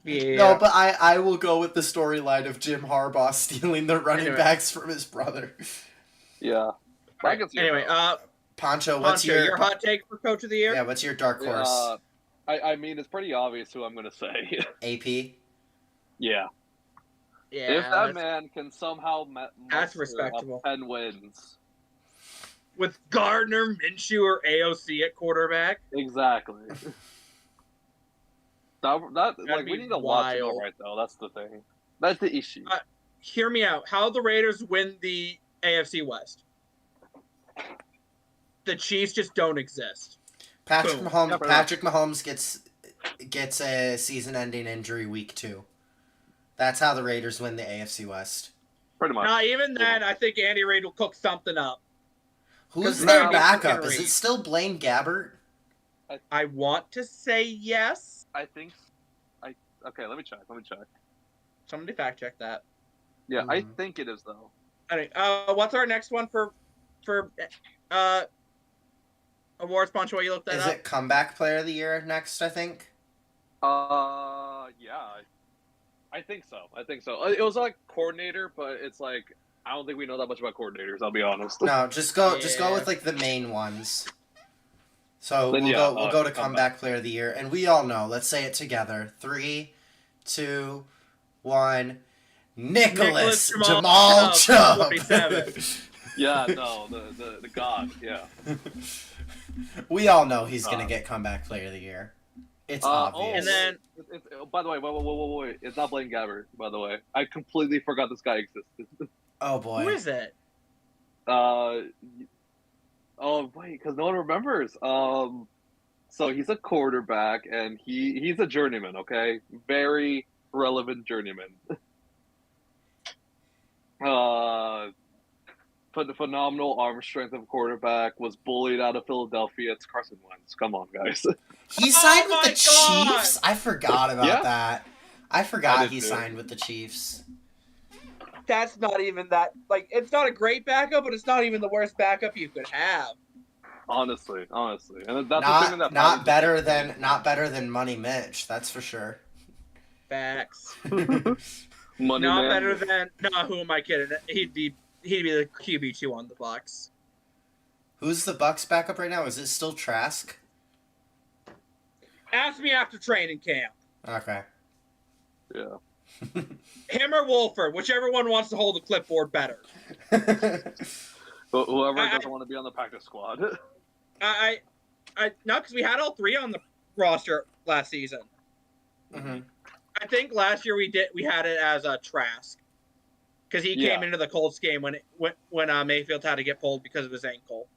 Yeah. No, but I will go with the storyline of Jim Harbaugh stealing the running backs from his brother. Yeah. Right. Anyway, Poncho, what's your hot take for Coach of the Year? Yeah, what's your dark horse? I mean, it's pretty obvious who I'm going to say. AP? Yeah. Yeah. If that man can somehow that's respectable. 10 wins. With Gardner, Minshew, or AOC at quarterback? Exactly. like, we need a lot to go right, though. That's the thing. That's the issue. Hear me out. How the Raiders win the AFC West? The Chiefs just don't exist. Patrick Mahomes gets a season-ending injury week 2. That's how the Raiders win the AFC West. Pretty much. Now, even then, I think Andy Reid will cook something up. Who's their backup? Is it still Blaine Gabbert? I want to say yes. I think. Okay, let me check. Somebody fact check that. Yeah, I think it is though. Anyway, what's our next one for awards, Poncho? You looked that up? Is it comeback player of the year next? I think. Yeah, I think so. It was like coordinator, but it's like I don't think we know that much about coordinators. I'll be honest. No, just go with like the main ones. So we'll go to comeback player of the year, and we all know. Let's say it together. 3, 2, 1. Nicholas Jamal Chubb. Yeah, no, the god. Yeah. We all know he's gonna get comeback player of the year. It's obvious. And then, by the way, wait! It's not Blaine Gabbert. By the way, I completely forgot this guy existed. Oh boy, who is it? Oh wait, because no one remembers. So he's a quarterback, and he's a journeyman. Okay, very relevant journeyman. Phenomenal arm strength of quarterback, was bullied out of Philadelphia. It's Carson Wentz. Come on, guys. He signed with the Chiefs? I forgot about that. I forgot he signed with the Chiefs. That's not even that. Like, it's not a great backup, but it's not even the worst backup you could have. Honestly, and that's not better than Money Mitch. That's for sure. Facts. Money not man. Better than. No, who am I kidding? He'd be the QB2 on the Bucs. Who's the Bucs backup right now? Is it still Trask? Ask me after training camp. Okay. Yeah. Him or Wolford, whichever one wants to hold the clipboard better. But whoever doesn't want to be on the practice squad. No, because we had all 3 on the roster last season. Mm-hmm. I think last year we had it as a Trask. Because he came into the Colts game when Mayfield had to get pulled because of his ankle.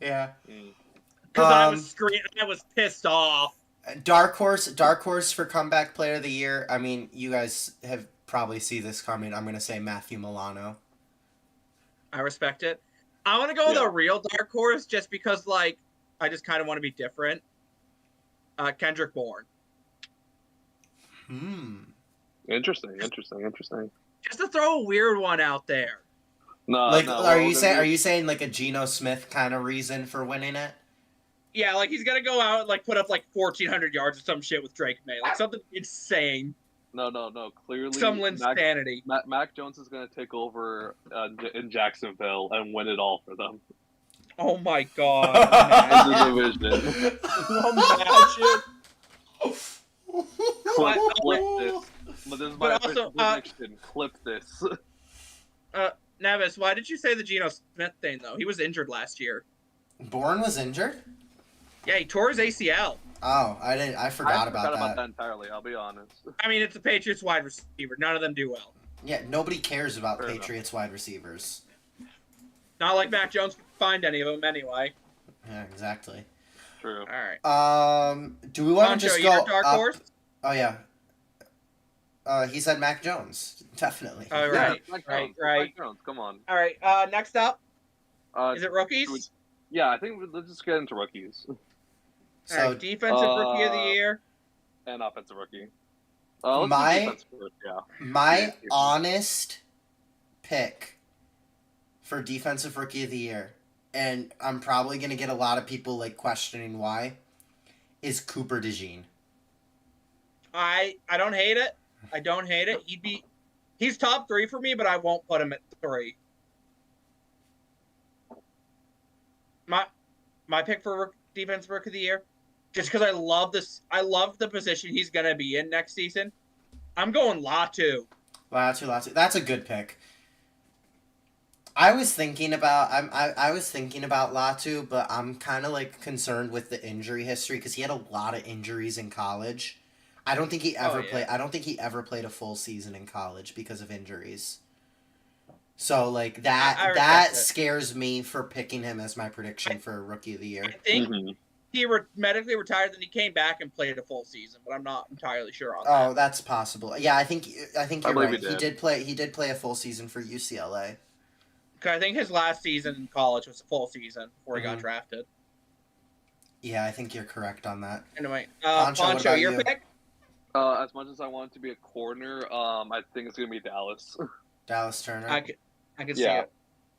Yeah. Because I was pissed off. Dark horse for comeback player of the year. I mean, you guys have probably see this coming. I'm gonna say Matthew Milano. I respect it. I want to go with a real dark horse just because, like, I just kind of want to be different. Kendrick Bourne. Interesting. Just to throw a weird one out there. Are you saying like a Geno Smith kind of reason for winning it? Yeah, like he's gonna go out and like put up like 1,400 yards or some shit with Drake May, like something insane. No. Clearly, some insanity. Mac Jones is gonna take over in Jacksonville and win it all for them. Oh my god! In the division. Imagine. Clip this. But this is my prediction. Clip this. Nevis, why did you say the Geno Smith thing though? He was injured last year. Bourne was injured? Yeah, he tore his ACL. Oh, I forgot about that entirely, I'll be honest. I mean, it's a Patriots wide receiver. None of them do well. Yeah, nobody cares about Patriots wide receivers. Not like Mac Jones could find any of them anyway. Yeah, exactly. True. All right. Do we want to just go dark horse? Oh yeah. He said Mac Jones. Definitely. Oh, right. Yeah, Mac Jones, come on. All right. Next up. Is it rookies? Yeah, I think let's just get into rookies. So right, defensive rookie of the year and offensive rookie. My honest pick for defensive rookie of the year, and I'm probably gonna get a lot of people like questioning why, is Cooper DeJean. I don't hate it. I don't hate it. He's top 3 for me, but I won't put him at 3. My pick for defensive rookie of the year, just because I love this. I love the position he's gonna be in next season. I'm going Latu. Latu. That's a good pick. I was thinking about I was thinking about Latu, but I'm kind of like concerned with the injury history because he had a lot of injuries in college. I don't think he ever played. I don't think he ever played a full season in college because of injuries. So like that scares me for picking him as my prediction for rookie of the year. I think he medically retired, then he came back and played a full season, but I'm not entirely sure on that. Oh, that's possible. Yeah, I think you're right. He did play a full season for UCLA. Because I think his last season in college was a full season before he got drafted. Yeah, I think you're correct on that. Anyway, Poncho, your pick? As much as I want it to be a corner, I think it's gonna be Dallas. Dallas Turner. I can see it.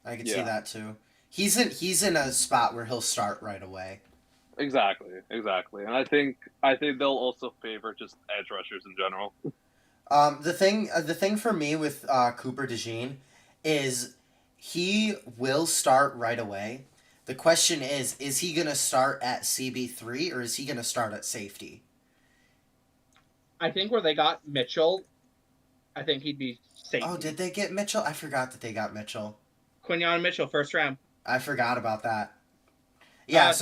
I can see that too. He's in a spot where he'll start right away. Exactly, and I think they'll also favor just edge rushers in general. The thing for me with Cooper DeJean is he will start right away. The question is he gonna start at CB3 or is he gonna start at safety? I think where they got Mitchell, I think he'd be safety. Oh, did they get Mitchell? I forgot that they got Mitchell. Quinyon Mitchell, first round. I forgot about that. Yeah,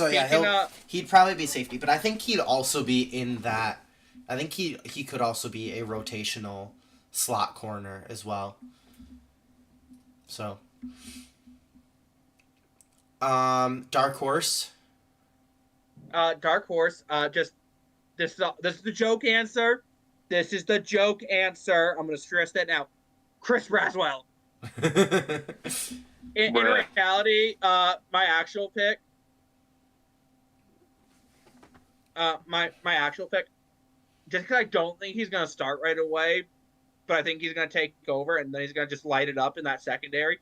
he'd probably be safety, but I think he'd also be in that. I think he could also be a rotational slot corner as well. So, dark horse. Dark horse. Just this is the joke answer. This is the joke answer. I'm gonna stress that now. Chris Braswell. In reality, my actual pick. My actual pick. Just because I don't think he's gonna start right away, but I think he's gonna take over and then he's gonna just light it up in that secondary.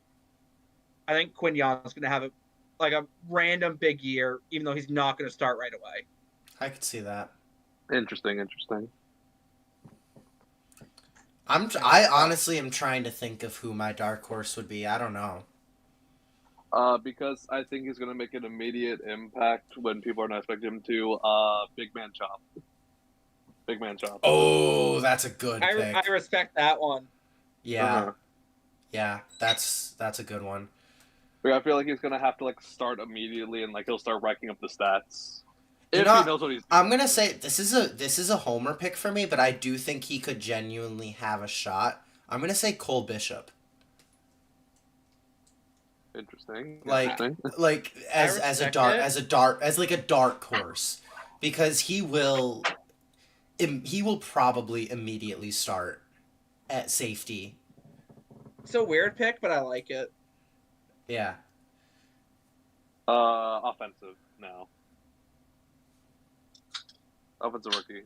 I think Quinyon's gonna have a random big year, even though he's not gonna start right away. I could see that. Interesting. I honestly am trying to think of who my dark horse would be. I don't know. Because I think he's gonna make an immediate impact when people are not expecting him to. Big man chop. Oh, that's a good pick. I respect that one. Yeah, yeah, that's a good one. But I feel like he's gonna have to start immediately, and he'll start racking up the stats. If he knows what he's doing. I'm gonna say this is a homer pick for me, but I do think he could genuinely have a shot. I'm gonna say Cole Bishop. Interesting. As a dark horse, because he will probably immediately start at safety. It's a weird pick, but I like it. Yeah. Offensive now. Offensive rookie.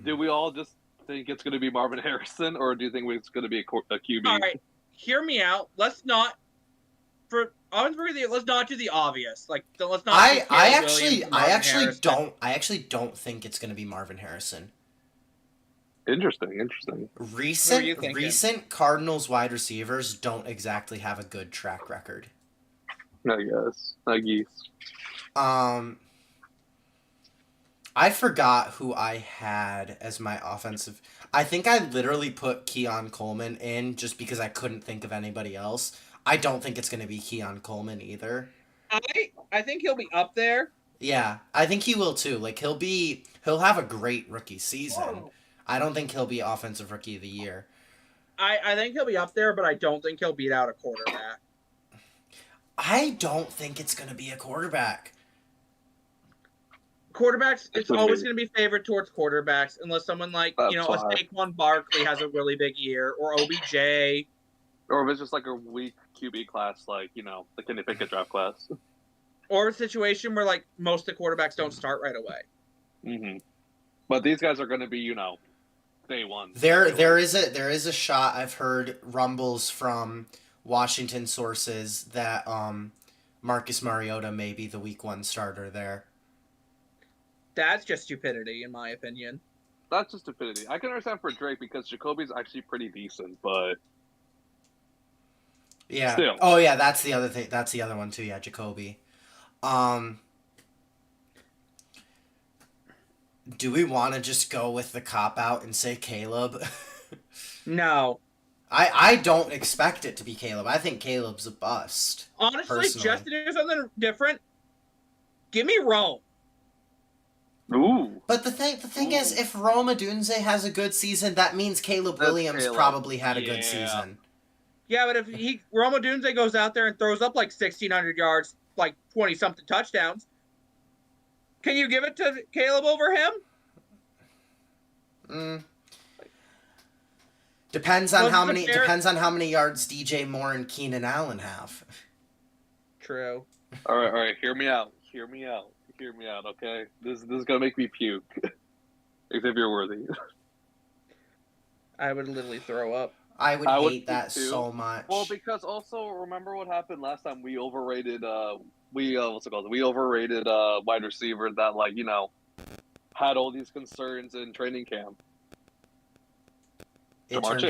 Do we all just think it's going to be Marvin Harrison, or do you think it's going to be a QB? All right, hear me out. Let's not do the obvious. Let's not. I actually don't think it's going to be Marvin Harrison. Interesting. Recent Cardinals wide receivers don't exactly have a good track record. I guess. I forgot who I had as my offensive. I think I literally put Keon Coleman in just because I couldn't think of anybody else. I don't think it's going to be Keon Coleman either. I think he'll be up there. Yeah, I think he will too. He'll have a great rookie season. Whoa. I don't think he'll be offensive rookie of the year. I think he'll be up there, but I don't think he'll beat out a quarterback. I don't think it's going to be a quarterback. Quarterbacks, it's always going to be favored towards quarterbacks unless someone a Saquon Barkley has a really big year, or OBJ, Or if it's just like a weak QB class, like, the Kenny Pickett draft class. Or a situation where, like, most of the quarterbacks don't start right away. Mm-hmm. But these guys are going to be, day one. There is a shot. I've heard rumbles from Washington sources that Marcus Mariota may be the week 1 starter there. That's just stupidity, in my opinion. That's just stupidity. I can understand for Drake because Jacoby's actually pretty decent, but yeah. Still. Oh yeah, that's the other thing. That's the other one too. Yeah, Jacoby. Do we want to just go with the cop out and say Caleb? No. I don't expect it to be Caleb. I think Caleb's a bust. Honestly, personally. just to do something different, give me Rome. Ooh. But the thing is, if Rome Odunze has a good season, that means Caleb Williams probably had a good season. Yeah, but if Rome Odunze goes out there and throws up like 1,600 yards, like 20-something touchdowns, can you give it to Caleb over him? Depends on how many yards DJ Moore and Keenan Allen have. True. All right. Hear me out. Okay, this is gonna make me puke. Xavier Worthy. I would literally throw up. I would hate that so much. Well, because also remember what happened last time? We overrated. We overrated wide receiver that had all these concerns in training camp. It turned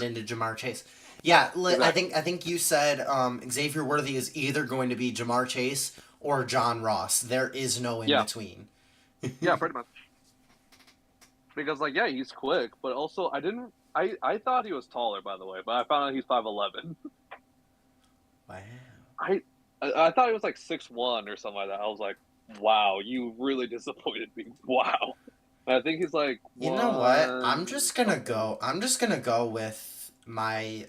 into Jamar Chase. Yeah, exactly. I think you said Xavier Worthy is either going to be Jamar Chase or John Ross. There is no in between. Yeah, pretty much. Because he's quick, but also I thought he was taller, by the way, but I found out he's 5'11". Wow. I thought he was 6'1" or something like that. I was like, wow, you really disappointed me. Wow. And I think he's You know what? I'm just gonna go with my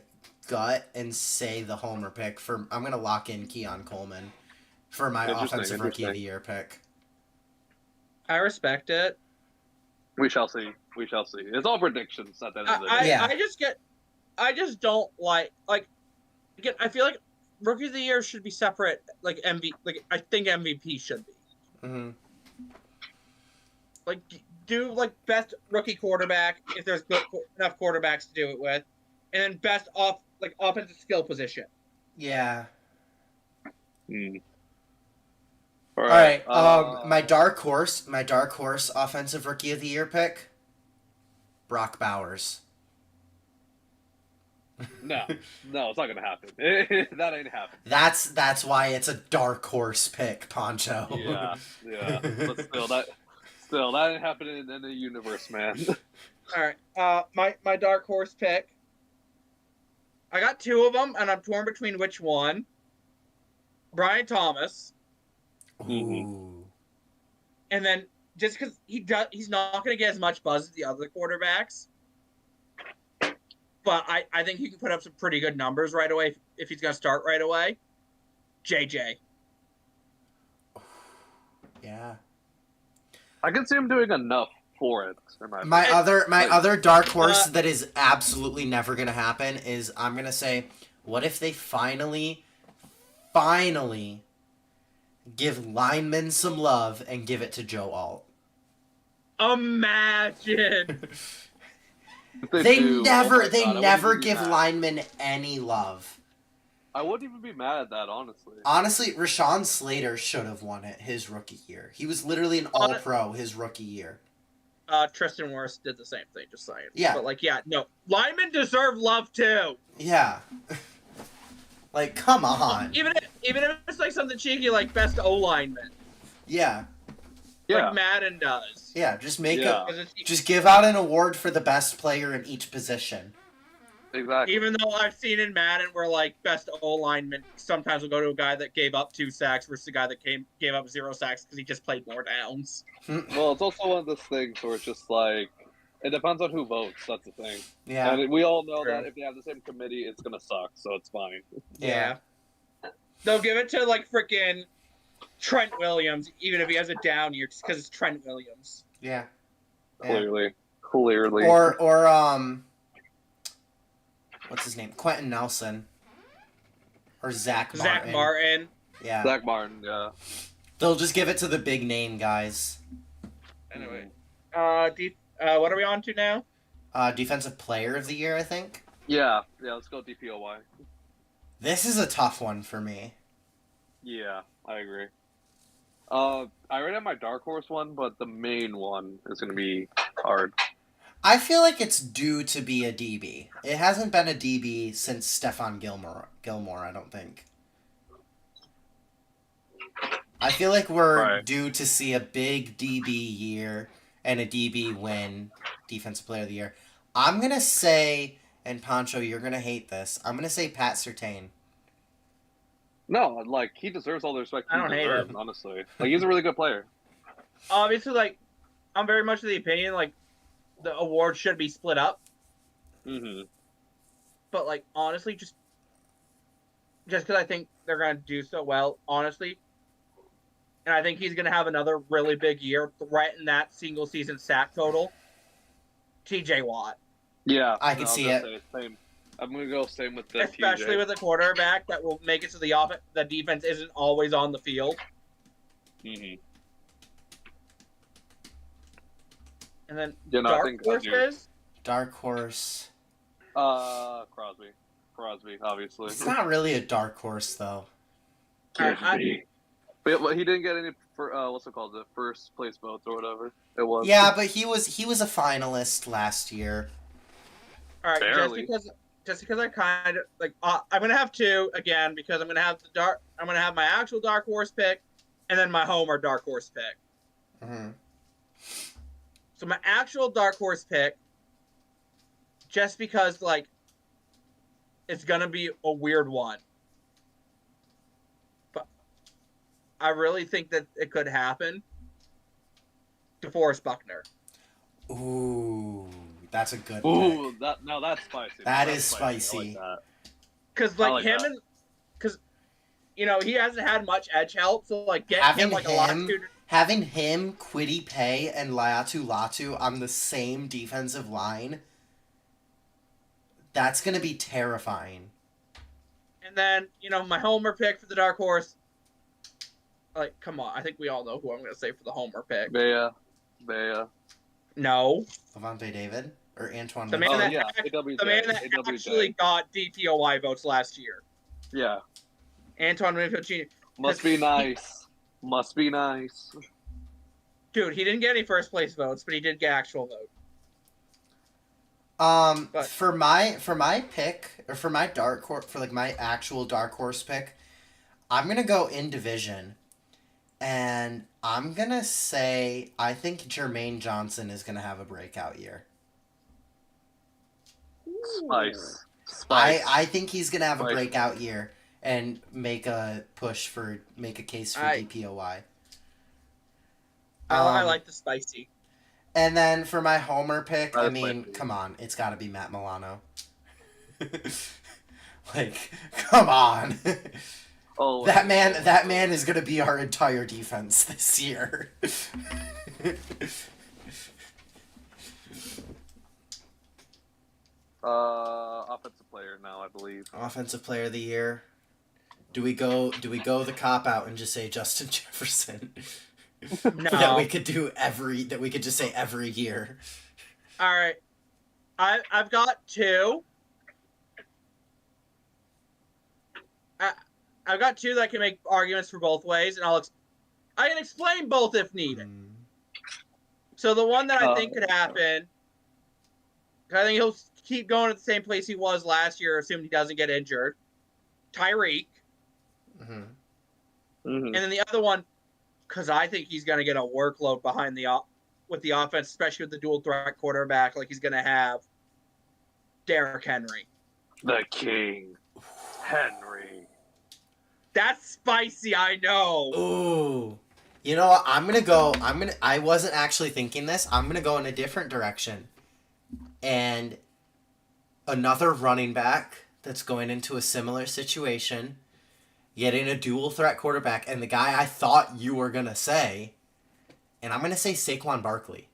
gut and say the homer pick I'm gonna lock in Keon Coleman for my offensive rookie of the year pick. I respect it. We shall see. It's all predictions at the end of the day. I just don't like again, I feel like rookie of the year should be separate, I think MVP should be. Mm-hmm. Do best rookie quarterback if there's enough quarterbacks to do it with, and then best offensive skill position. Yeah. All right. My dark horse offensive rookie of the year pick, Brock Bowers. No, it's not gonna happen. That ain't happening. That's why it's a dark horse pick, Poncho. Yeah. But still, that ain't happening in the universe, man. All right. My dark horse pick. I got 2 of them, and I'm torn between which one. Brian Thomas. Ooh. And then just because he's not going to get as much buzz as the other quarterbacks, but I think he can put up some pretty good numbers right away if he's going to start right away. JJ. Yeah. I can see him doing enough for it. My other dark horse that is absolutely never going to happen is I'm going to say, what if they finally give linemen some love and give it to Joe Alt? Imagine. They never give linemen any love. I wouldn't even be mad at that, honestly. Honestly, Rashawn Slater should have won it his rookie year. He was literally an all-pro his rookie year. Tristan Wirfs did the same thing, just saying. Yeah. But, no. Linemen deserve love, too. Yeah. Come on. Even if it's, something cheeky, like best O-lineman. Yeah. Like Madden does. Yeah, just just give out an award for the best player in each position. Exactly. Even though I've seen in Madden where best O-lineman sometimes will go to a guy that gave up 2 sacks versus a guy that gave up 0 sacks because he just played more downs. Well, it's also one of those things where it's just it depends on who votes. That's the thing. Yeah. And we all know that if they have the same committee, it's gonna suck. So it's fine. Yeah. They'll give it to freaking Trent Williams, even if he has a down year, just because it's Trent Williams. Yeah. Clearly. Or what's his name? Quentin Nelson. Or Zach Martin. Zach Martin. Yeah. Zach Martin, yeah. They'll just give it to the big name guys. Anyway. What are we on to now? Defensive Player of the Year, I think. Yeah, let's go DPOY. This is a tough one for me. Yeah, I agree. I already have my dark horse one, but the main one is going to be hard. I feel like it's due to be a DB. It hasn't been a DB since Stephon Gilmore, I don't think. I feel like we're due to see a big DB year and a DB win Defensive Player of the Year. I'm going to say, and Pancho, you're going to hate this, I'm going to say Pat Surtain. No, like, he deserves all the respect I don't hate him. honestly. Like, he's a really good player. Obviously, like, I'm very much of the opinion, like, the award should be split up. Mm-hmm. But, like, honestly, just because I think they're going to do so well, honestly. And I think he's going to have another really big year right in that single season sack total. TJ Watt. Yeah. I can see it. Same. I'm going to go same with the Especially with a quarterback that will make it so the defense isn't always on the field. Mm-hmm. And then dark horses? Dark horse. Crosby, obviously. It's not really a dark horse, though. But he didn't get any, what's it called, the first place votes or whatever it was. Yeah, but he was a finalist last year. All right, just because I kind of like, I'm gonna have two again because I'm gonna have my actual dark horse pick, and then my homer dark horse pick. Mm-hmm. So my actual dark horse pick, just because like, it's gonna be a weird one, but I really think that it could happen. DeForest Buckner. Ooh. That's a good Ooh, pick. that's spicy. That is spicy. Because because he hasn't had much edge help, so like having him, Kwity Paye, and Laiatu Latu on the same defensive line, that's gonna be terrifying. And then my homer pick for the dark horse. Like, come on, I think we all know who I'm gonna say for the homer pick. Bea. No. Levante David or Antoine. The man that actually got DPOY votes last year. Yeah. Antoine Winfield Jr. Must be nice. Dude, he didn't get any first place votes, but he did get actual votes. For my pick, or for my dark horse, for like my actual dark horse pick, I'm gonna go in division. And I'm going to say I think Jermaine Johnson is going to have a breakout year. Spice. I think he's going to have a breakout year and make a case for DPOY. I like the spicy. And then for my homer pick, I mean, come on. It's got to be Matt Milano. Like, come on. Oh, that man is gonna be our entire defense this year. Offensive player now, I believe. Offensive player of the year. Do we go the cop out and just say Justin Jefferson? No. that we could just say every year. All right, I've got two. I've got two that can make arguments for both ways, and I can explain both if needed. So the one that I think could happen, I think he'll keep going at the same place he was last year, assuming he doesn't get injured. Tyreek. Mm-hmm. Mm-hmm. And then the other one, because I think he's going to get a workload with the offense, especially with the dual threat quarterback, like he's going to have Derrick Henry. The King. Henry. That's spicy, I know. Ooh. You know what? I wasn't actually thinking this. I'm going to go in a different direction. And another running back that's going into a similar situation, getting a dual threat quarterback, and the guy I thought you were going to say, and I'm going to say Saquon Barkley.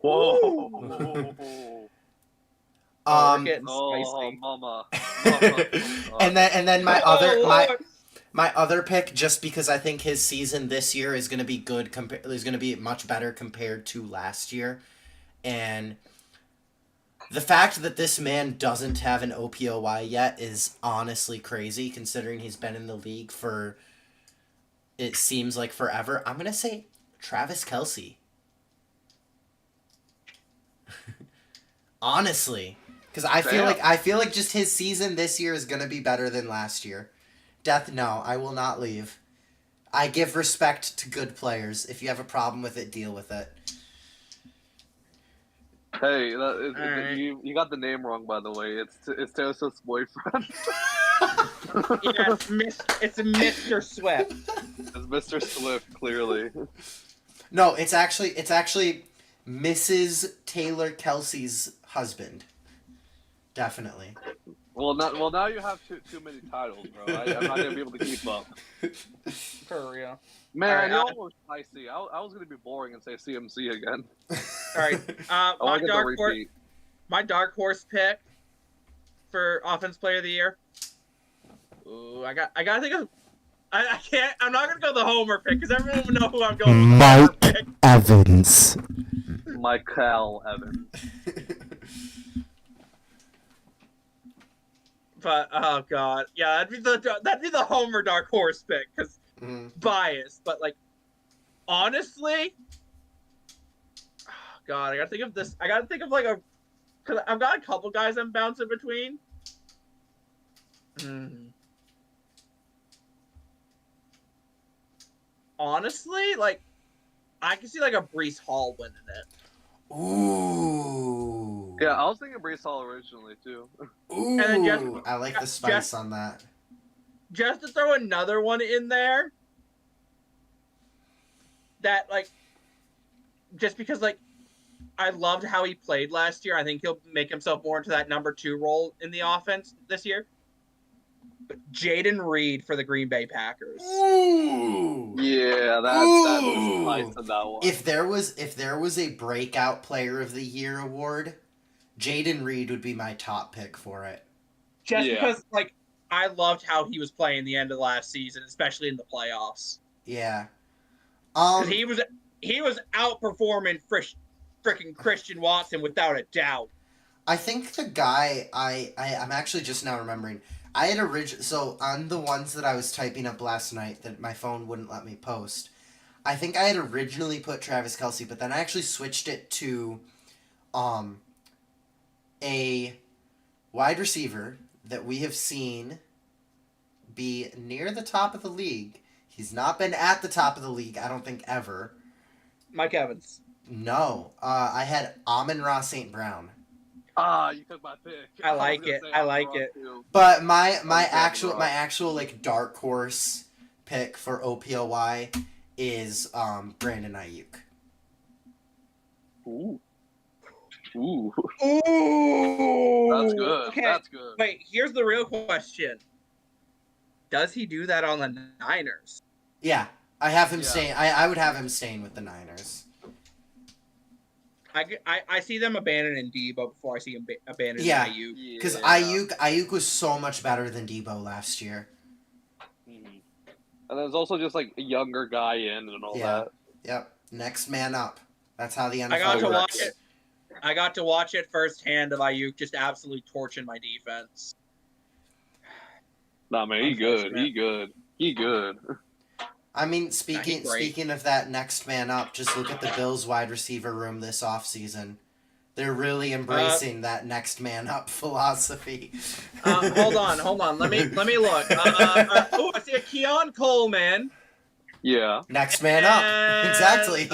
Whoa. We're getting spicy. spicy. Mama. and then my other pick, just because I think his season this year is going to be good. Is going to be much better compared to last year, and the fact that this man doesn't have an OPOY yet is honestly crazy, considering he's been in the league for, it seems like, forever. I'm going to say Travis Kelce. Honestly, because I feel like just his season this year is going to be better than last year. Death, no, I will not leave. I give respect to good players. If you have a problem with it, deal with it. Hey, you got the name wrong, by the way. It's Taylor Swift's boyfriend. Yeah, it's Mr. Swift. It's Mr. Swift, clearly. No, it's actually Mrs. Taylor Kelce's husband. Definitely. Well, now you have too many titles, bro. I'm not gonna be able to keep up. For real. Man, you're almost spicy. I was gonna be boring and say CMC again. All right. My dark horse pick for offense player of the year. Ooh, I gotta think of. I can't. I'm not gonna go the homer pick because everyone will know who I'm going. Mike Evans. Michael Evans. But oh god, yeah, that'd be the homer dark horse pick because bias. But like, honestly, oh god, I gotta think of this. I gotta think of like because I've got a couple guys I'm bouncing between. Honestly, like, I can see like a Breece Hall winning it. Ooh. Yeah, I was thinking Breece Hall originally too. Ooh. And then I like the spice on that. Just to throw another one in there. That like, just because like, I loved how he played last year. I think he'll make himself more into that number 2 role in the offense this year. But Jaden Reed for the Green Bay Packers. Ooh. Yeah, that's nice on that one. If there was a breakout player of the year award, Jaden Reed would be my top pick for it. Just because like I loved how he was playing the end of last season, especially in the playoffs. Yeah. He was outperforming freaking Christian Watson without a doubt. I think the guy I'm actually just now remembering. I had so on the ones that I was typing up last night that my phone wouldn't let me post, I think I had originally put Travis Kelce, but then I actually switched it to a wide receiver that we have seen be near the top of the league. He's not been at the top of the league, I don't think, ever. Mike Evans. No. I had Amon-Ra St. Brown. You took my pick. I like it. Too. But my actual like dark horse pick for OPOY is Brandon Ayuk. Ooh. That's good. Okay. That's good. Wait, here's the real question. Does he do that on the Niners? Yeah. I have him staying. I would have him staying with the Niners. I see them abandoning Debo before I see him abandoning Ayuk. Because Ayuk was so much better than Debo last year. Mm-hmm. And there's also just like a younger guy in and all that. Yep. Next man up. That's how the NFL works. I got to watch it firsthand of Ayuk just absolutely torching my defense. Nah, man, he good. I mean, speaking of that next man up, just look at the Bills wide receiver room this offseason. They're really embracing that next man up philosophy. Hold on. Let me look. I see a Keon Coleman. Yeah. Next man up. Exactly.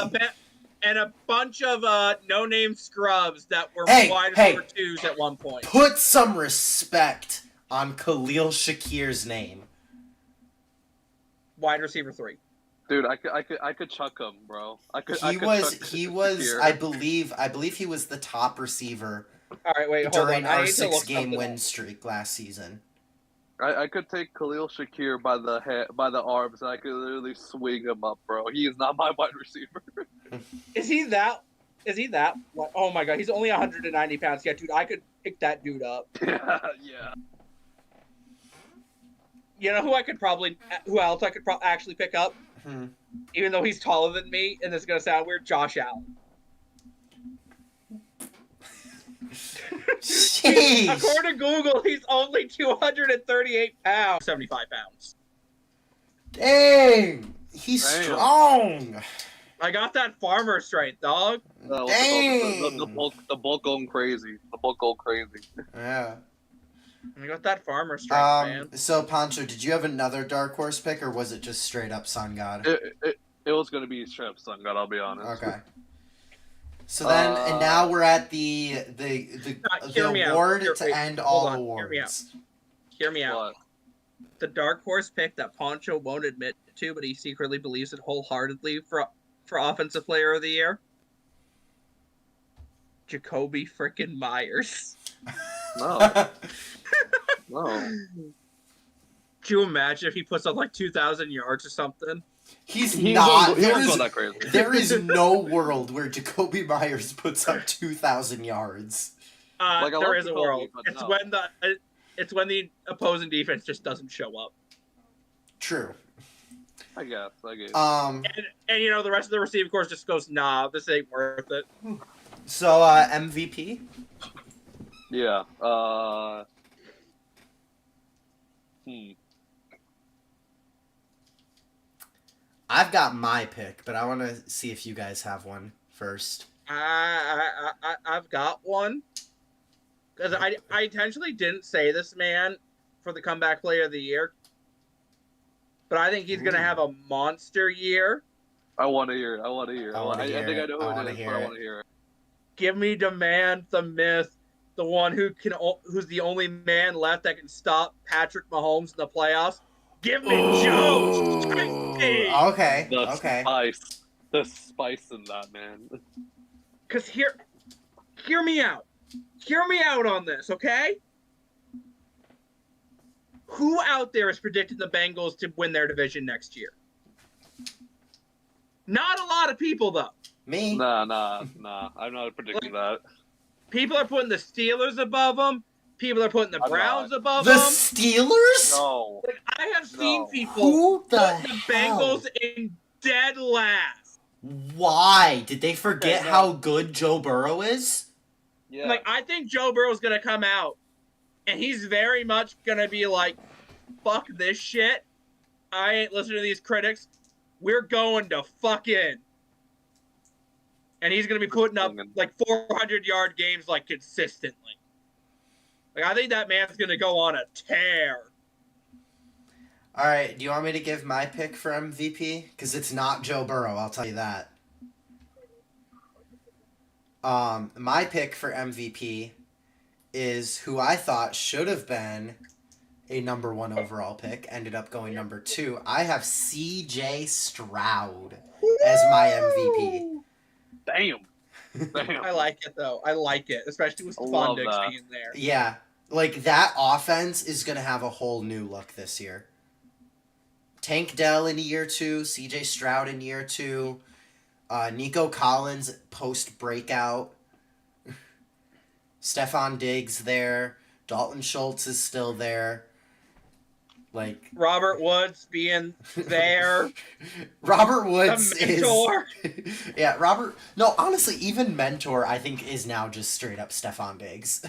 And a bunch of no-name scrubs that were wide receiver 2s at one point. Put some respect on Khalil Shakir's name. Wide receiver 3. Dude, I could chuck him, bro. He was I believe he was the top receiver. All right, wait, hold during on. our 6-game win streak last season. I could take Khalil Shakir by the arms and I could literally swing him up, bro. He is not my wide receiver. Is he that? Oh my god, he's only 190 pounds. Yeah, dude, pick that dude up. Yeah. You know who else I could actually pick up? Even though he's taller than me, and this is gonna sound weird, Josh Allen. According to Google, he's only 238 pounds, 75 pounds. Dang, he's strong. I got that farmer strength, dog. Dang. The bulk going crazy. The bulk going crazy. Yeah. I got that farmer strength, man. So, Pancho, did you have another dark horse pick, or was it just straight up Sun God? It was going to be straight up Sun God, I'll be honest. Okay. So then, and now we're at the award to end all awards. Hear me out. What? The dark horse pick that Pancho won't admit to, but he secretly believes it wholeheartedly for Offensive Player of the Year. Jacoby frickin' Myers. No. No. Could you imagine if he puts up like 2,000 yards or something? He won't go that crazy. There is no world where Jacoby Myers puts up 2,000 yards. There is a world. It's when the opposing defense just doesn't show up. True. I guess. And you know, the rest of the receiving corps just goes, nah, this ain't worth it. So, MVP? Yeah. I've got my pick, but I want to see if you guys have one first. I've got one. Because I intentionally didn't say this man for the comeback player of the year. But I think he's going to have a monster year. I want to hear it. I think I know who it is, but I want to hear it. Give me Demand the Myth, the one who's the only man left that can stop Patrick Mahomes in the playoffs. Give me Joe. Okay. The spice in that, man. Because hear me out. Hear me out on this, okay? Who out there is predicting the Bengals to win their division next year? Not a lot of people, though. Me? Nah. I'm not predicting that. People are putting the Steelers above them. People are putting the Browns above them. The Steelers? No. Like, I have seen people put the Bengals in dead last. Why? Did they forget how good Joe Burrow is? Yeah. Like, I think Joe Burrow's going to come out, and he's very much going to be like, fuck this shit. I ain't listening to these critics. We're going to fucking... And he's going to be putting up, like, 400-yard games, like, consistently. Like, I think that man's going to go on a tear. All right, do you want me to give my pick for MVP? Because it's not Joe Burrow, I'll tell you that. My pick for MVP is who I thought should have been a number 1 overall pick, ended up going number 2. I have C.J. Stroud as my MVP. Damn. I like it, though. I like it, especially with Stephon Diggs being there. Yeah. Like, that offense is going to have a whole new look this year. Tank Dell in year 2, C.J. Stroud in year 2, Nico Collins post-breakout, Stephon Diggs there, Dalton Schultz is still there. Like Robert Woods being there. Robert Woods the mentor. Yeah, Robert. No, honestly, even mentor I think is now just straight up Stephon Diggs.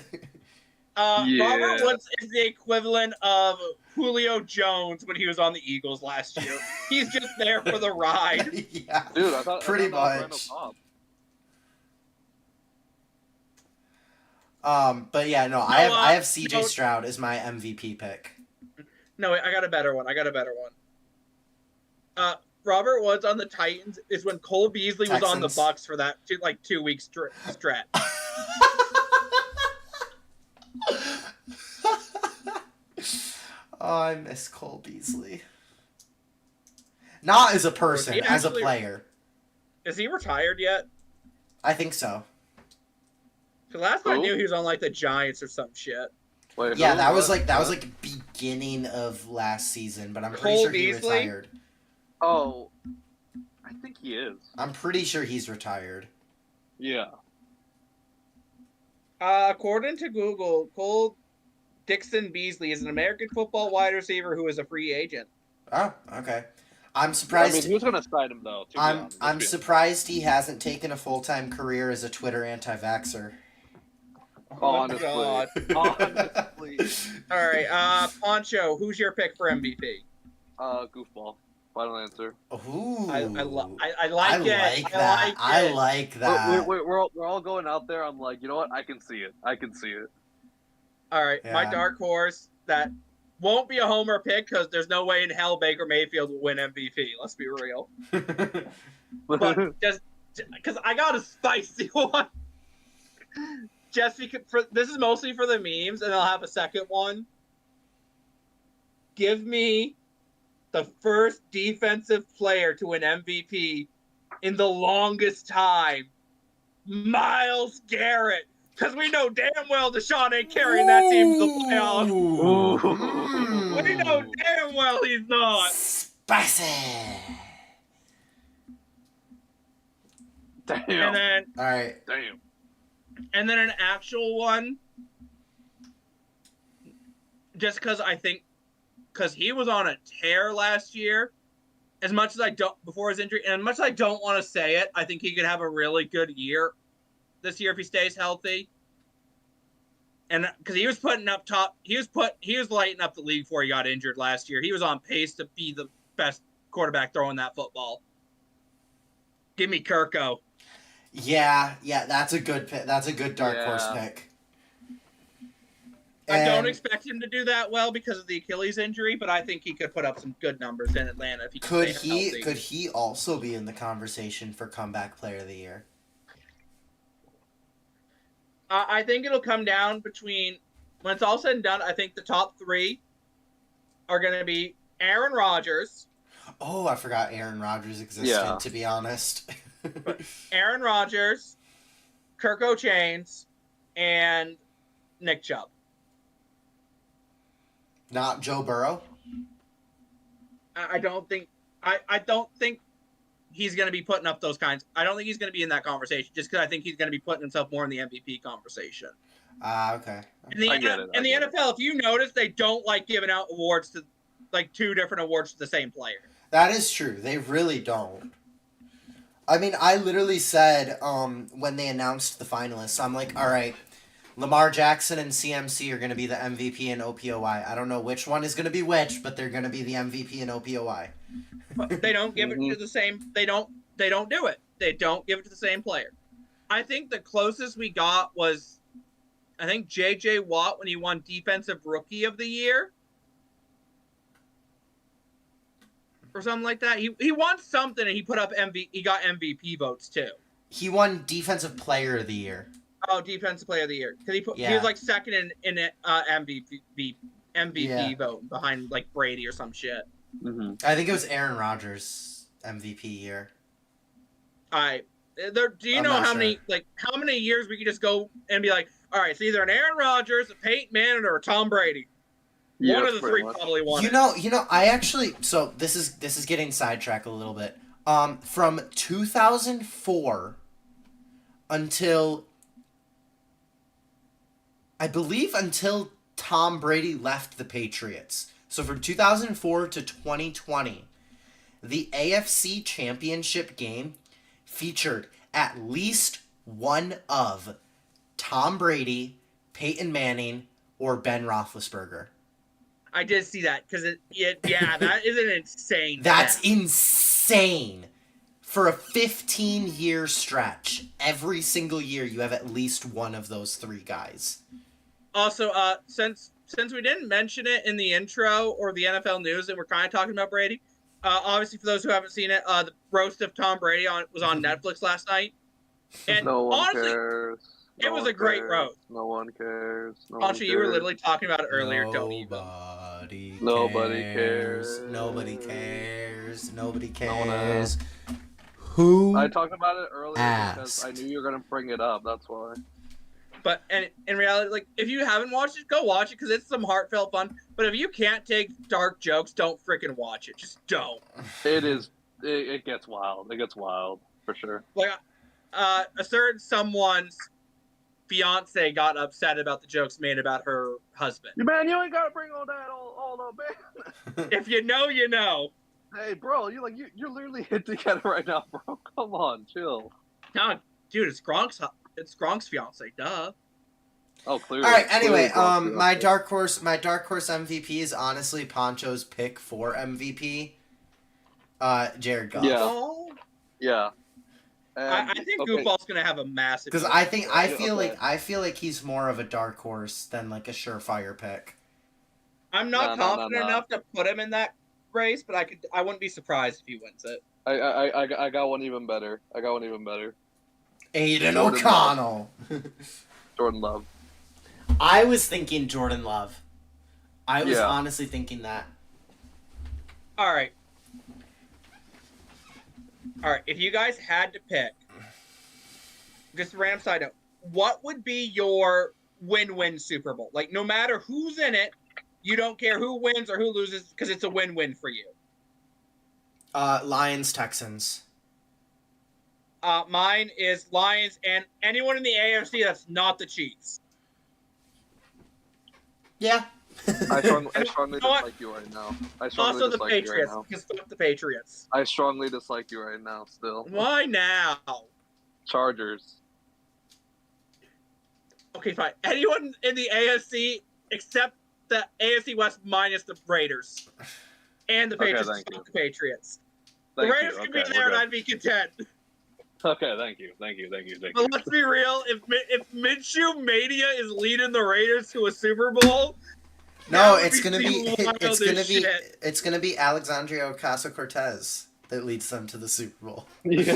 Robert Woods is the equivalent of Julio Jones when he was on the Eagles last year. He's just there for the ride. Yeah, dude, I thought pretty much. But yeah, no, I have C.J. Stroud as my MVP pick. No, I got a better one. Robert Woods on the Titans is when Cole Beasley was on the Bucs for that 2 week stretch. Oh, I miss Cole Beasley. Not as a person, as a player. Is he retired yet? I think so. Because last I knew he was on like the Giants or some shit. Wait, yeah, that was like beginning of last season, but I'm pretty sure he retired. Oh, I think he is. I'm pretty sure he's retired. Yeah. According to Google, Cole Dixon Beasley is an American football wide receiver who is a free agent. Oh, okay. I'm surprised. I mean, who's going to sign him though? I'm surprised he hasn't taken a full-time career as a Twitter anti-vaxxer. Honestly. Honestly. All right, Poncho, who's your pick for MVP? Goofball. Final answer. Ooh. I like it. I like that. We're all going out there. I'm like, you know what? I can see it. All right, my dark horse that won't be a homer pick because there's no way in hell Baker Mayfield will win MVP. Let's be real. But just because I got a spicy one. Just because this is mostly for the memes, and I'll have a second one. Give me the first defensive player to win MVP in the longest time, Myles Garrett. Because we know damn well Deshaun ain't carrying that team to the playoffs. We know damn well he's not. Spicy. Damn. And then, all right. Damn. And then an actual one, just because I think, because he was on a tear last year, as much as I don't, before his injury, and as much as I don't want to say it, I think he could have a really good year this year if he stays healthy. And because he was putting up top, he was lighting up the league before he got injured last year. He was on pace to be the best quarterback throwing that football. Give me Kirko. Yeah, that's a good pick. That's a good dark horse pick. I don't expect him to do that well because of the Achilles injury, but I think he could put up some good numbers in Atlanta if he could stay healthy. Could he also be in the conversation for comeback player of the year? I think it'll come down between, when it's all said and done, I think the top three are going to be Aaron Rodgers. Oh, I forgot Aaron Rodgers existed, to be honest. Aaron Rodgers, Kirko Chains, and Nick Chubb. Not Joe Burrow? I don't think he's going to be putting up those kinds. I don't think he's going to be in that conversation just because I think he's going to be putting himself more in the MVP conversation. Okay. In the NFL, if you notice, they don't like giving out awards to, like, two different awards to the same player. That is true. They really don't. I mean, I literally said when they announced the finalists, I'm like, all right, Lamar Jackson and CMC are going to be the MVP and OPOY. I don't know which one is going to be which, but they're going to be the MVP and OPOY. But they don't give it to the same. They don't do it. They don't give it to the same player. I think the closest we got was, I think J.J. Watt when he won Defensive Rookie of the Year. Or something like that. He won something and he put up he got MVP votes too. He won Defensive Player of the Year. Oh, Defensive Player of the Year. Because he was like second in MVP vote behind like Brady or some shit. Mm-hmm. I think it was Aaron Rodgers' MVP year. All right. Do you know how many years we could just go and be like, all right, it's either an Aaron Rodgers, a Peyton Manning, or a Tom Brady. Yeah, one of the three probably won. You know, I actually, so this is getting sidetracked a little bit. From 2004 until, I believe, until Tom Brady left the Patriots. So from 2004 to 2020, the AFC Championship game featured at least one of Tom Brady, Peyton Manning, or Ben Roethlisberger. I did see that because that is an insane. That's insane. For a 15-year stretch, every single year you have at least one of those three guys. Also, since we didn't mention it in the intro or the NFL news, and we're kind of talking about Brady, obviously for those who haven't seen it, the roast of Tom Brady was on Netflix last night, and no one honestly, cares. It was a great roast. No one cares. Pancho, you were literally talking about it earlier. Nobody cares. Nobody cares. Nobody cares. No one else. Who? I talked about it earlier because I knew you were gonna bring it up. That's why. But and in reality, like if you haven't watched it, go watch it because it's some heartfelt fun. But if you can't take dark jokes, don't freaking watch it. Just don't. It is. It gets wild. It gets wild for sure. Like a certain someone's fiance got upset about the jokes made about her husband. Man, you ain't gotta bring all that all up, man. If you know, you know. Hey, bro, you're literally hit together right now, bro. Come on, chill. No, dude, it's Gronk's fiance. Duh. Oh, clearly. All right. Anyway, clearly my dark horse MVP is honestly Poncho's pick for MVP. Jared Goff. Yeah. Yeah. I think Goofball's gonna have a massive. Because I feel like he's more of a dark horse than like a surefire pick. I'm not confident enough to put him in that race, but I wouldn't be surprised if he wins it. I got one even better. Aiden O'Connell. Jordan Love. I was thinking Jordan Love. I was honestly thinking that. All right. If you guys had to pick, just random side note, what would be your win-win Super Bowl? Like, no matter who's in it, you don't care who wins or who loses because it's a win-win for you. Lions, Texans. Mine is Lions and anyone in the AFC that's not the Chiefs. Yeah. I strongly dislike you right now. Also the Patriots, because fuck the Patriots. I strongly dislike you right now, still. Why now? Chargers. Okay, fine. Anyone in the AFC except the AFC West minus the Raiders. And the Patriots. Fuck the Patriots. The Raiders could be there and I'd be content. Okay, thank you. But let's be real, if Minshew Mania is leading the Raiders to a Super Bowl, no, it's gonna be Alexandria Ocasio-Cortez that leads them to the Super Bowl. Yeah.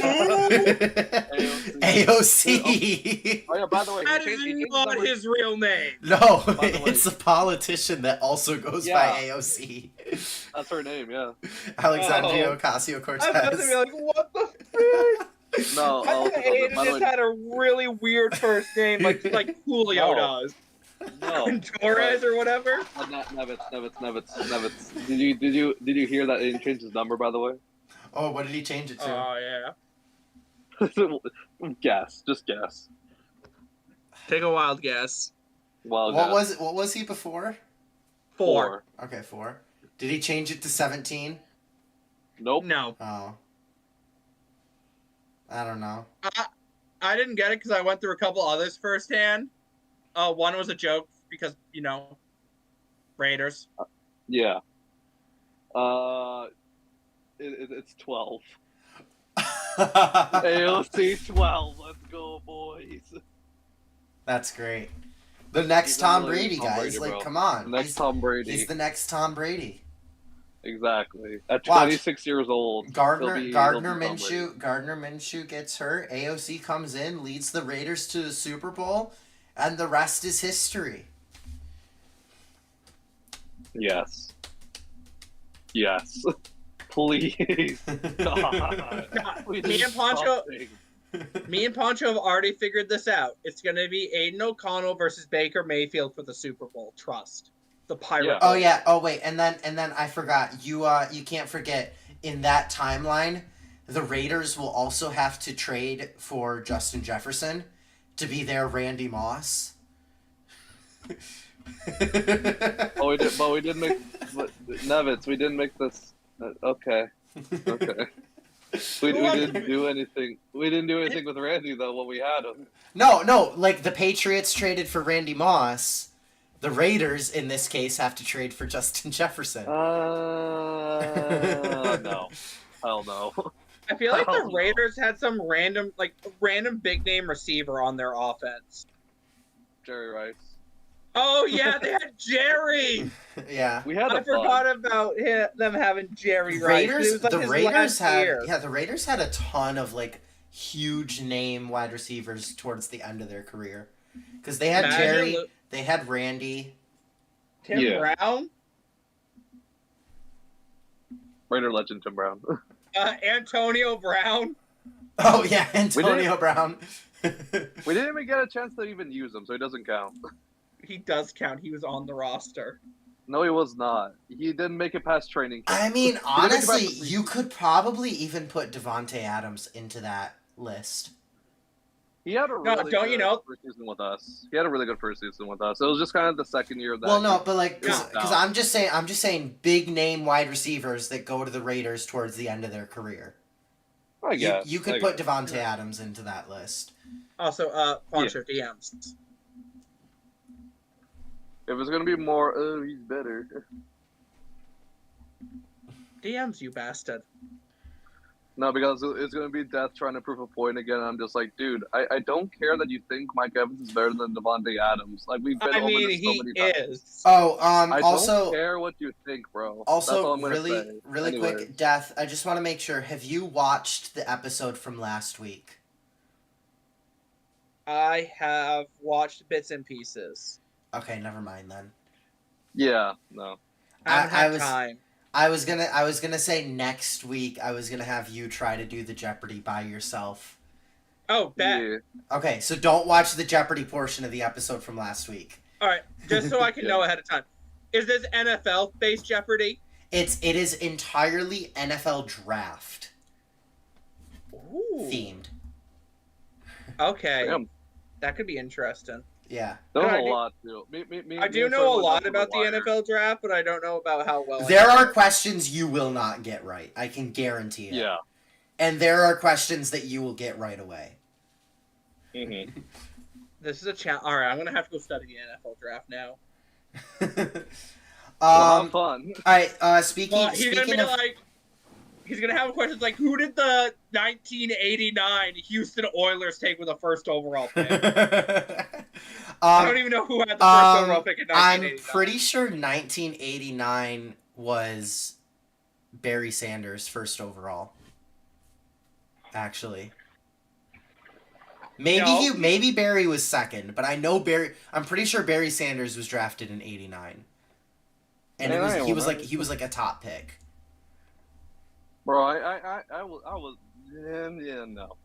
AOC. Oh yeah, by the way, that is not his real name. No, it's a politician that also goes by AOC. That's her name, yeah. Alexandria Ocasio-Cortez. I was about to be like, what the frick? No, Aiden just had a really weird first name, like Julio does. No. Torres or whatever. Nevitz. Did you hear that Aiden changed his number, by the way? Oh, what did he change it to? Oh yeah. Guess. Just guess. Take a wild guess. What was he before? 4. Okay, 4. Did he change it to 17? Nope. No. Oh. I don't know. I didn't get it because I went through a couple others firsthand. One was a joke because, Raiders. Yeah. It's 12. AOC 12. Let's go, boys. That's great. The next Tom Brady, guys. Like, come on. Tom Brady. He's the next Tom Brady. Exactly. At 26 years old. Gardner Minshew gets hurt. AOC comes in, leads the Raiders to the Super Bowl, and the rest is history. Yes. Please. God. Me and Poncho have already figured this out. It's going to be Aiden O'Connell versus Baker Mayfield for the Super Bowl. Trust. The Pirate. Yeah. Oh yeah. Oh wait. And then I forgot. You can't forget in that timeline, the Raiders will also have to trade for Justin Jefferson to be their Randy Moss. We didn't make Nevitz. We didn't make this. Okay. We didn't do anything. We didn't do anything with Randy though when we had him. No. Like the Patriots traded for Randy Moss. The Raiders, in this case, have to trade for Justin Jefferson. No. Hell no. I feel like the Raiders had some random big name receiver on their offense. Jerry Rice. Oh yeah, they had Jerry. Yeah, I forgot about them having Jerry Rice. The Raiders had a ton of huge name wide receivers towards the end of their career because they had Jerry. They had Randy. Tim Brown? Raider legend Tim Brown. Antonio Brown? Oh, yeah, Antonio Brown. We didn't even get a chance to even use him, so he doesn't count. He does count. He was on the roster. No, he was not. He didn't make it past training camp. I mean, honestly, you could probably even put Devontae Adams into that list. He had a really don't you know? first season with us. He had a really good first season with us. It was just kind of the second year of that. Well, no, but like, because I'm just saying, big name wide receivers that go to the Raiders towards the end of their career. I guess you could put Devontae Adams into that list. Also, Poncho DMs. If it's gonna be more, he's better. DMs, you bastard. No, because it's going to be Death trying to prove a point again. I'm just like, dude, I don't care that you think Mike Evans is better than Devontae Adams. Like, we've been over this so many times. Oh, I also, don't care what you think, bro. Also, that's all I'm really quick, Death, I just want to make sure, have you watched the episode from last week? I have watched bits and pieces. Okay, never mind then. Yeah, no. I haven't had time. I was gonna say next week I was gonna have you try to do the Jeopardy by yourself. Oh, bet. Yeah. Okay, so don't watch the Jeopardy portion of the episode from last week. All right, just so I can know ahead of time. Is this NFL-based Jeopardy? It is entirely NFL draft themed. Okay, that could be interesting. Yeah. There's a lot, too. I do know a lot about the NFL draft, but I don't know about how well... There are questions you will not get right. I can guarantee it. Yeah. And there are questions that you will get right away. Mm-hmm. This is a challenge. All right, I'm going to have to go study the NFL draft now. Have fun. All right, speaking of... He's going to have questions like, who did the 1989 Houston Oilers take with the first overall pick? I don't even know who had the first overall pick in 1989. I'm pretty sure 1989 was Barry Sanders' first overall. Actually. Maybe Barry was second, but I know I'm pretty sure Barry Sanders was drafted in 89. And he was like a top pick. Bro, I was no.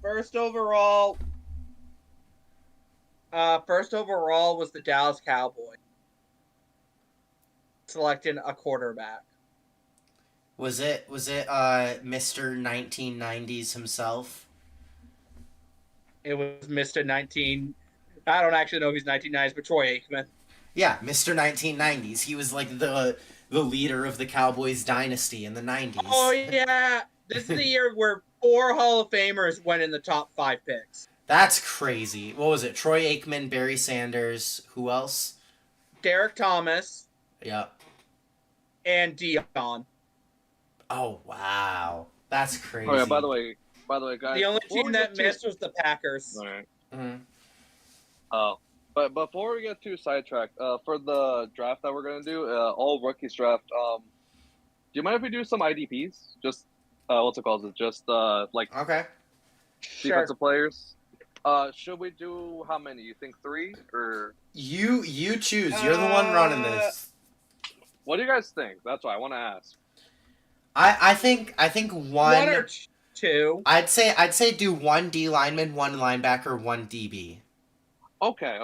First overall was the Dallas Cowboys, selecting a quarterback. Was it Mr. 1990s himself? It was Mr. I don't actually know if he's 1990s, but Troy Aikman. Yeah, Mr. 1990s. He was like the leader of the Cowboys dynasty in the 90s. Oh, yeah. This is the year where 4 Hall of Famers went in the top 5 picks. That's crazy. What was it? Troy Aikman, Barry Sanders, who else? Derek Thomas. Yep. And Dion. Oh, wow. That's crazy. Oh, yeah, by the way, guys. The only team that missed was the Packers. All right. Mm-hmm. Oh. But before we get too sidetracked, for the draft that we're going to do, all rookies draft, do you mind if we do some IDPs? Just, what's it called? Just, okay. Defensive players? Should we do how many? You think 3? Or You choose. You're the one running this. What do you guys think? That's what I want to ask. I think one or 2. I'd say do 1 D lineman, 1 linebacker, 1 DB. Okay.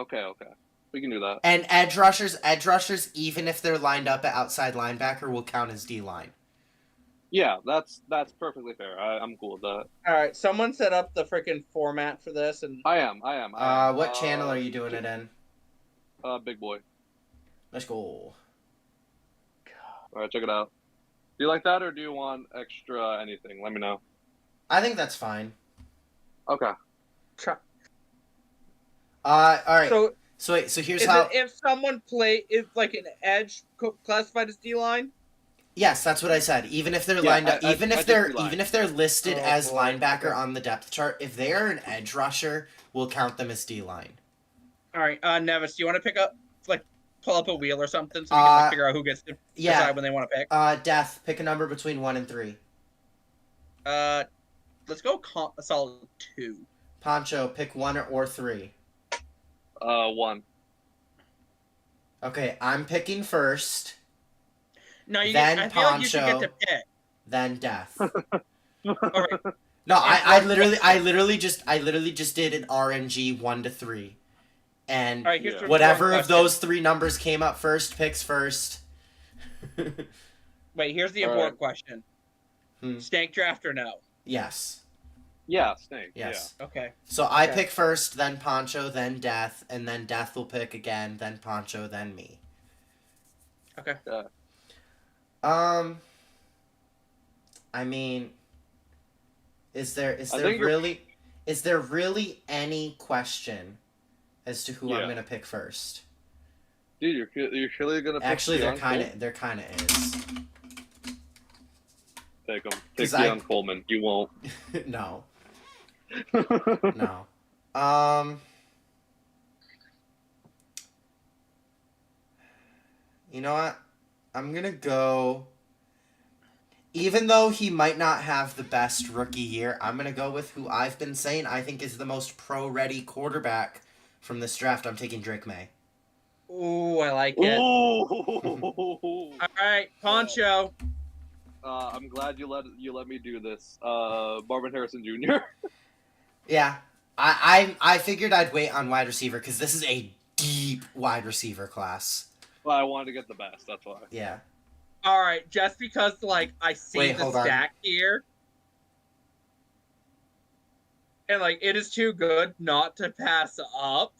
We can do that. And edge rushers, even if they're lined up at outside linebacker, will count as D line. Yeah, that's perfectly fair. I'm cool with that. All right, someone set up the freaking format for this, and I am. What channel are you doing it in? Big boy. Let's go. All right, check it out. Do you like that, or do you want extra anything? Let me know. I think that's fine. Okay. All right. So here's how. If someone is like an edge classified as D line? Yes, that's what I said. Even if they're lined up, even if they're listed as linebacker on the depth chart, if they are an edge rusher, we'll count them as D line. All right, Nevis, do you want to pull up a wheel or something so we can figure out who gets to decide when they want to pick? Death, pick a number between 1 and 3. Let's go a solid 2. Poncho, pick 1 or 3. 1. Okay, I'm picking first. No, I then feel like you should get to pick. Then Death. All right. No, I literally just did an RNG 1 to 3, and whatever of those 3 numbers came up first picks first. Wait, here's the important question: Stank draft or no? Yes. Yeah, Snake. Yes. Yeah. Okay. So I pick first, then Poncho, then Death, and then Death will pick again, then Poncho, then me. Okay. I mean, is there really any question as to who I'm gonna pick first? Dude, you're surely gonna pick Actually, there Keon kind of is. Take him. Take Keon Coleman. You won't. No. No. You know what? I'm gonna go. Even though he might not have the best rookie year, I'm gonna go with who I've been saying I think is the most pro-ready quarterback from this draft. I'm taking Drake May. Ooh, I like it. All right, Poncho. I'm glad you let me do this. Marvin Harrison Jr. Yeah, I figured I'd wait on wide receiver because this is a deep wide receiver class. Well, I wanted to get the best. That's why. Yeah. All right, just because like I see the stack here, and like it is too good not to pass up.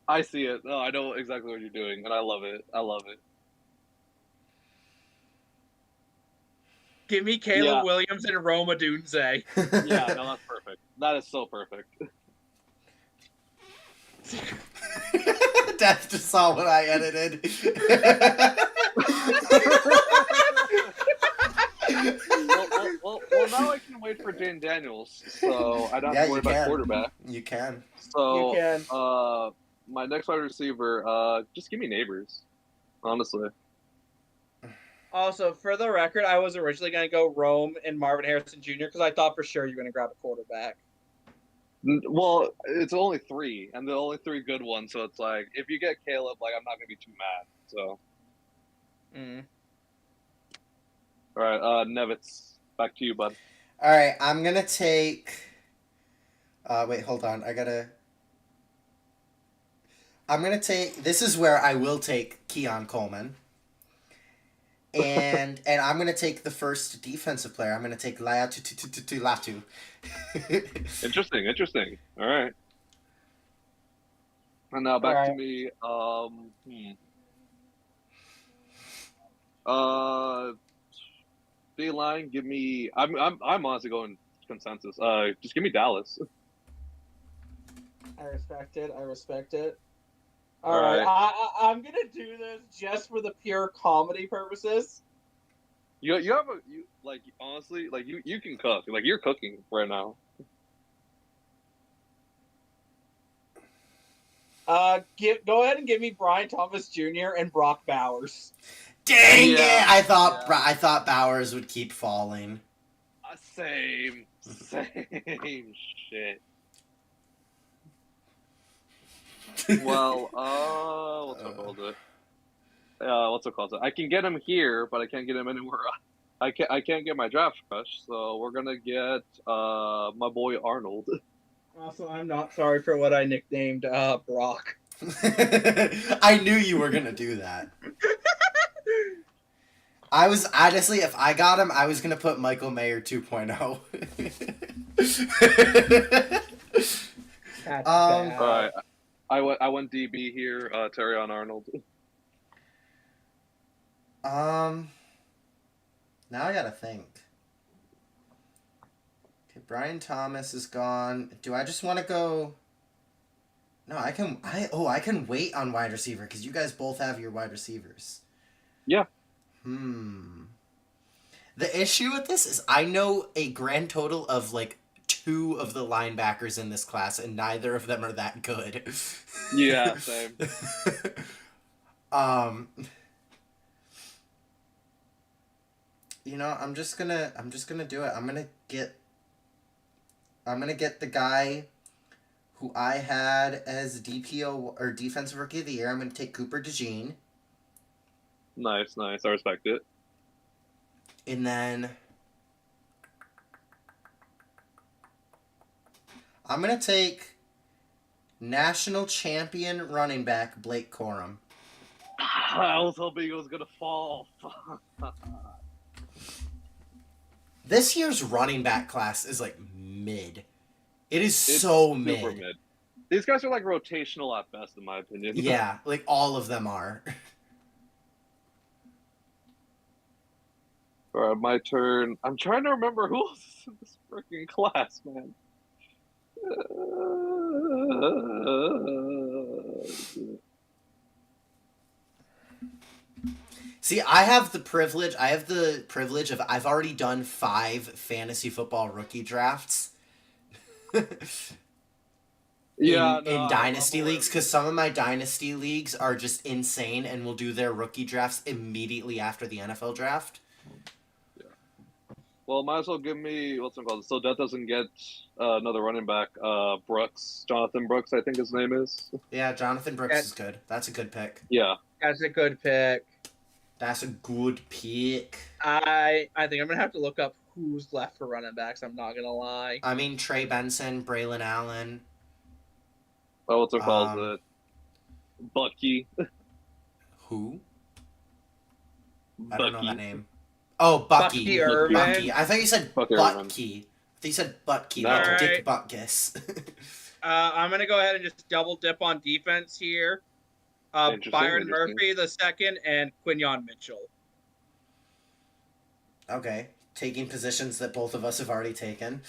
I see it. No, I know exactly what you're doing, and I love it. I love it. Give me Caleb Williams and Rome Odunze. Yeah, no, that's perfect. That is so perfect. Death just saw what I edited. well, now I can wait for Jane Daniels, so I don't have to worry about quarterback. You can. So, my next wide receiver, just give me Neighbors, honestly. Also, for the record, I was originally going to go Rome and Marvin Harrison Jr. because I thought for sure you were going to grab a quarterback. Well, it's only 3, and the only 3 good ones, so it's like, if you get Caleb, like, I'm not going to be too mad, so. All right, Nevitz, back to you, bud. All right, I'm going to take... wait, hold on. I'm going to take... This is where I will take Keon Coleman. And I'm going to take the first defensive player. I'm going to take Latu. Interesting. All right. And now back to me. D-line, give me... I'm honestly going consensus. Just give me Dallas. I respect it. All right. I'm gonna do this just for the pure comedy purposes. You honestly, like you can cook. Like you're cooking right now. Go ahead and give me Brian Thomas Jr. and Brock Bowers. Dang it! I thought Bowers would keep falling. Same shit. Well, what's it called? I can get him here, but I can't get him anywhere. I can't get my draft rush, so we're gonna get my boy Arnold. Also, I'm not sorry for what I nicknamed Brock. I knew you were gonna do that. I was honestly, if I got him, I was gonna put Michael Mayer 2.0. All right. I went DB here, Terrion Arnold. Now I gotta think. Okay, Brian Thomas is gone. Do I just want to go? No, I can wait on wide receiver because you guys both have your wide receivers. Yeah. The issue with this is I know a grand total of like 2 of the linebackers in this class, and neither of them are that good. Yeah, same. You know, I'm just gonna do it. I'm gonna get the guy who I had as DPO or Defensive Rookie of the Year. I'm gonna take Cooper DeJean. Nice. I respect it. And then I'm going to take national champion running back Blake Corum. I was hoping he was going to fall. This year's running back class is like mid. It's so mid. These guys are like rotational at best, in my opinion. Yeah, like all of them are. All right, my turn. I'm trying to remember who else is in this freaking class, man. See, I have the privilege. Of I've already done 5 fantasy football rookie drafts. in dynasty leagues, because some of my dynasty leagues are just insane and will do their rookie drafts immediately after the NFL draft. Yeah. Well, might as well give me what's it called, so that doesn't get another running back. Jonathan Brooks, I think his name is. Yeah, Jonathan Brooks is good. That's a good pick. Yeah, that's a good pick. That's a good pick. I think I'm gonna have to look up who's left for running backs. I'm not gonna lie. I mean, Trey Benson, Braylon Allen. Oh, what's it called? Bucky. Who? Bucky. I don't know that name. Oh, Bucky. Bucky Irvin. Bucky. I thought you said Bucky. I thought you said Bucky, like right. Dick Butkus. I'm gonna go ahead and just double dip on defense here. Byron Murphy the second and Quinyon Mitchell. Okay, taking positions that both of us have already taken.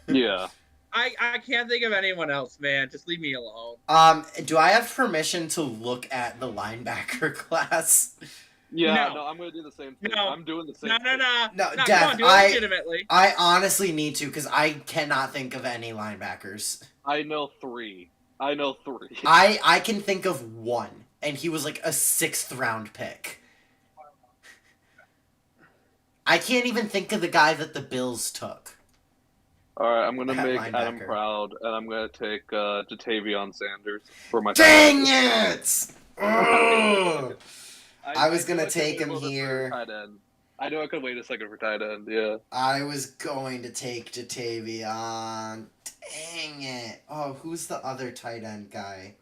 Yeah. I can't think of anyone else, man. Just leave me alone. Do I have permission to look at the linebacker class? Yeah, no, I'm gonna do the same thing. No. I'm doing the same thing. No, Dev, do it legitimately. I honestly need to, because I cannot think of any linebackers. I know 3. I can think of 1, and he was like a 6th round pick. I can't even think of the guy that the Bills took. All right, I'm gonna make Adam proud, and I'm gonna take Jatavion Sanders for my. Dang it! I was gonna take him here. I know I could wait a second for tight end. Yeah. I was going to take Jatavion. Dang it! Oh, who's the other tight end guy?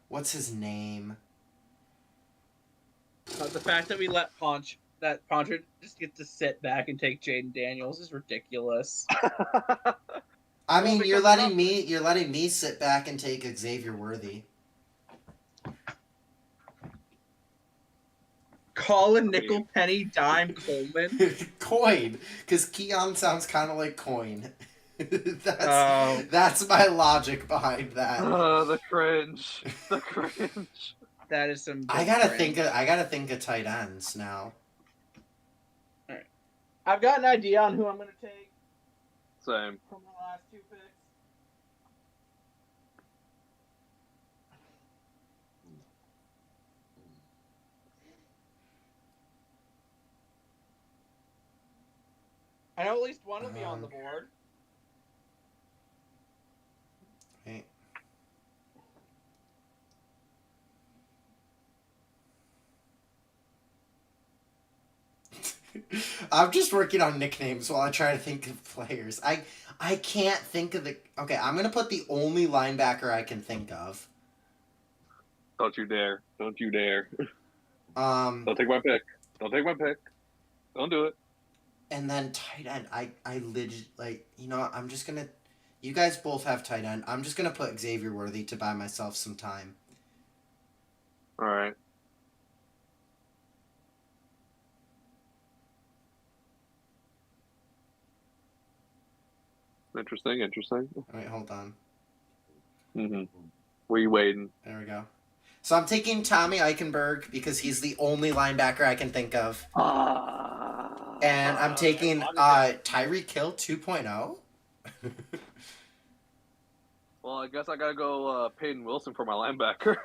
What's his name? The fact that we let Poncher just get to sit back and take Jaden Daniels is ridiculous. I mean, you're letting me sit back and take Xavier Worthy. Colin Nickel Penny Dime Coleman. Coin, because Keon sounds kind of like coin. That's my logic behind that. The cringe. That is some. I gotta think of tight ends now. All right, I've got an idea on who I'm gonna take. Same. From the last 2 picks. I know at least one will be on the board. Okay. I'm just working on nicknames while I try to think of players. I can't think of the... Okay, I'm going to put the only linebacker I can think of. Don't you dare. Don't take my pick. Don't do it. And then tight end. I legit... Like, you know what? I'm just going to... You guys both have tight end. I'm just going to put Xavier Worthy to buy myself some time. All right. Interesting. All right, hold on. Mm-hmm. Were you waiting? There we go. So I'm taking Tommy Eichenberg because he's the only linebacker I can think of. And I'm taking Tyreek Hill 2.0. Well, I guess I gotta go Peyton Wilson for my linebacker.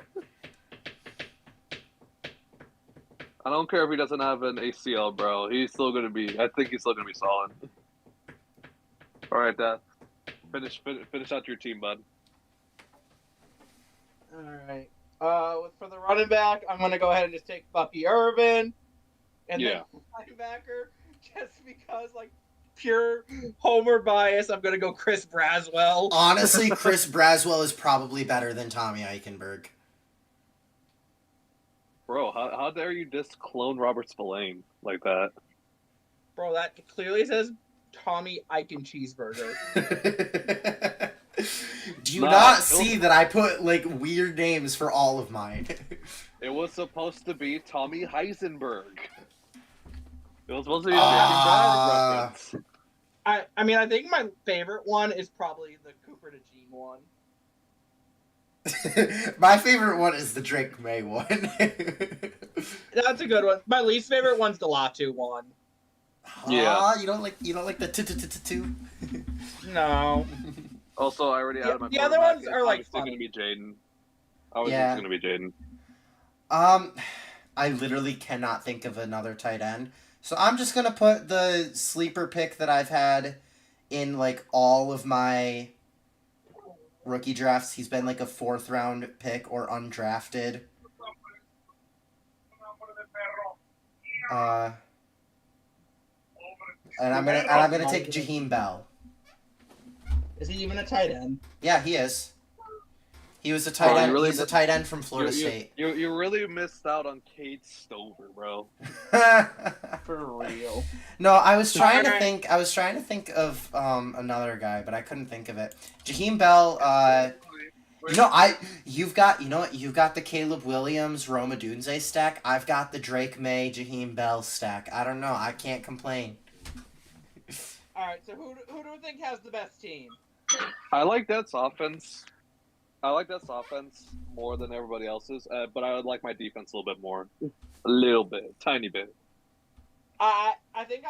I don't care if he doesn't have an ACL, bro. I think he's still gonna be solid. All right, Dad. Finish out your team, bud. All right. For the running back, I'm gonna go ahead and just take Bucky Irvin, and then linebacker, just because like pure homer bias, I'm gonna go Chris Braswell. Honestly, Chris Braswell is probably better than Tommy Eichenberg. Bro, how dare you clone Robert Spillane like that? Bro, that clearly says Tommy Eichen cheeseburger. Do you not see that I put like weird names for all of mine? It was supposed to be Tommy Heisenberg. It was supposed to be a Breaking Bad reference. I mean, I think my favorite one is probably the Cooper to Gene one. My favorite one is the Drake May one. That's a good one. My least favorite one's the Latu one. Yeah, you don't like the two. No. Also, I already added my. The other ones are like still gonna be Jaden. I was just gonna be Jaden. I literally cannot think of another tight end, so I'm just gonna put the sleeper pick that I've had in like all of my rookie drafts. He's been like a 4th round pick or undrafted. And I'm gonna take Jaheim Bell. Is he even a tight end? Yeah, he is. He was a tight end. He's a tight end from Florida State. You really missed out on Kate Stover, bro. For real. No, I was trying to think. I was trying to think of another guy, but I couldn't think of it. Jaheim Bell. You've got the Caleb Williams, Rome Odunze stack. I've got the Drake May, Jaheim Bell stack. I don't know. I can't complain. All right. So who do you think has the best team? I like Dett's offense. I like Dett's offense more than everybody else's, but I would like my defense a little bit more. A little bit, tiny bit. I think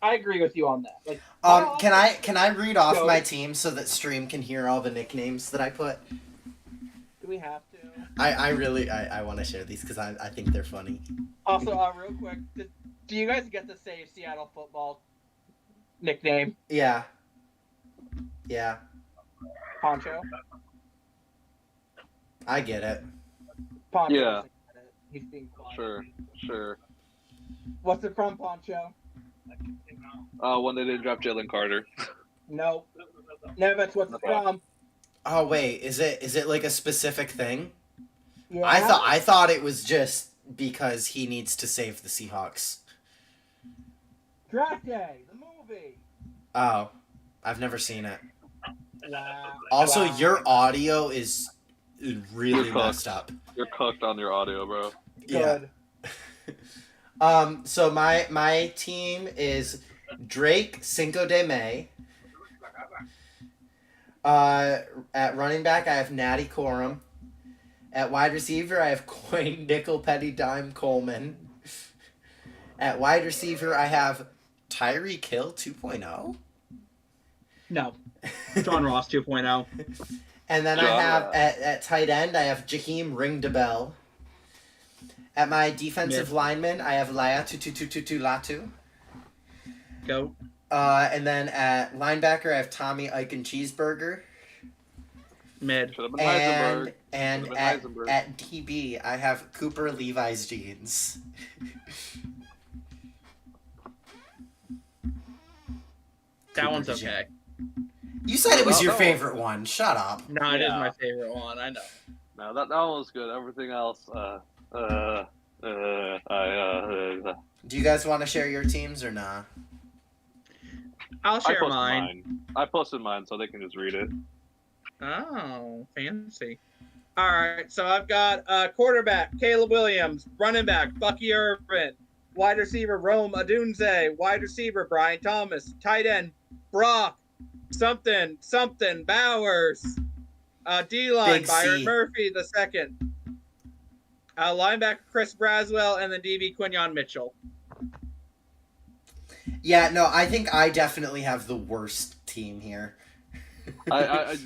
I agree with you on that. Like, can I read off my team so that stream can hear all the nicknames that I put? Do we have to? I really want to share these because I think they're funny. Also, real quick, do you guys get to say Seattle football nickname? Yeah. Yeah. Poncho. I get it. Poncho. Yeah. He's being quiet. Sure. What's it from, Poncho? When they didn't draft Jalen Carter. No. Nevis, what's it from? Oh wait, is it like a specific thing? Yeah. I thought it was just because he needs to save the Seahawks. Draft Day, the movie. Oh, I've never seen it. Wow. Also, your audio is really messed up. You're cooked on your audio, bro. Good. Yeah. So my team is Drake Cinco de May. At running back, I have Natty Corum. At wide receiver, I have Coin Nickel Penny Dime Coleman. At wide receiver, I have Tyreek Hill 2.0. No. John Ross 2.0. And then I have at tight end, I have Jaheim Ring-DeBell. At my defensive lineman, I have Latu Latu. Go. And then at linebacker, I have Tommy Eichen Cheeseburger. Mid. And at DB, I have Cooper Levi's Jeans. That one's okay. You said it was your favorite one. Shut up. No, it is my favorite one. I know. No, that one was good. Everything else, Do you guys want to share your teams or nah? I'll share mine. I posted mine so they can just read it. Oh, fancy. All right, so I've got quarterback Caleb Williams, running back Bucky Irvin, wide receiver Rome Odunze, wide receiver Brian Thomas, tight end Brock something Bowers, D-line Byron Murphy the second, linebacker Chris Braswell, and then DB Quinyon Mitchell. Yeah, no, I think I definitely have the worst team here. I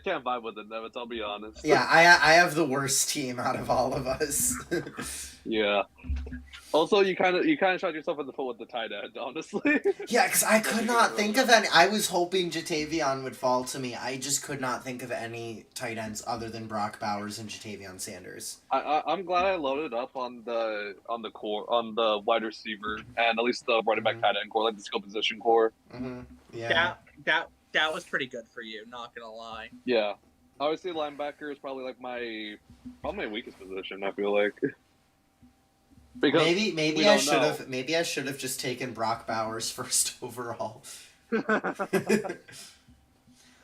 can't vibe with it, Nevis, I'll be honest. Yeah, I have the worst team out of all of us. Yeah. Also, you kind of shot yourself in the foot with the tight end, honestly. Yeah, because I could not think of any. I was hoping Jatavion would fall to me. I just could not think of any tight ends other than Brock Bowers and Jatavion Sanders. I'm glad I loaded up on the wide receiver and at least the running back tight end core, like the skill position core. Mm-hmm. Yeah. That was pretty good for you. Not gonna lie. Yeah. Obviously, linebacker is probably like my weakest position. I feel like. Because maybe I should have just taken Brock Bowers first overall.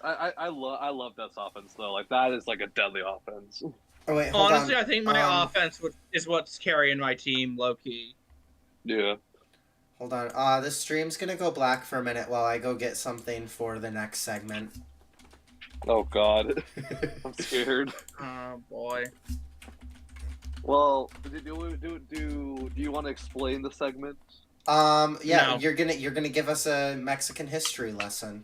I love this offense though. Like that is like a deadly offense. Oh wait, honestly, I think my offense is what's carrying my team low key. Yeah. Hold on. This stream's gonna go black for a minute while I go get something for the next segment. Oh God, I'm scared. Oh boy. Well, do you want to explain the segment? Yeah, No. you're gonna give us a Mexican history lesson.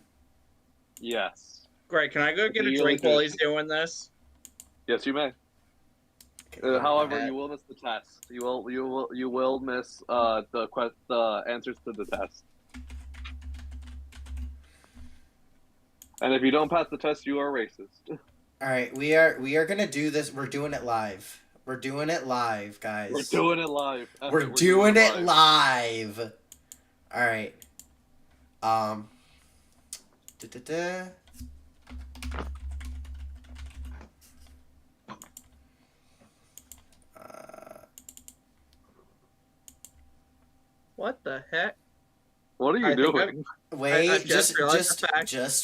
Yes. Great. Can I go get a drink while he's doing this? Yes, you may. Okay, However, you will miss the test. You will miss the answers to the test. And if you don't pass the test, you are racist. All right, we are gonna do this. We're doing it live. We're doing it live, guys. We're doing it live. We're doing it live. All right. What the heck? What are you doing? Wait, just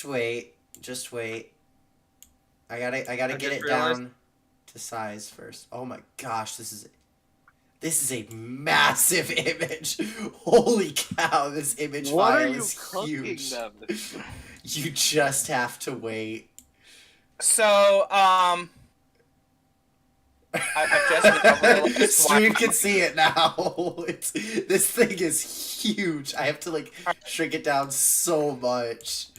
wait. Just wait. I gotta get it down to size first. Oh my gosh, this is a massive image. Holy cow, this image file is huge. You just have to wait. So, I've just Stream can see it now. This thing is huge. I have to like shrink it down so much.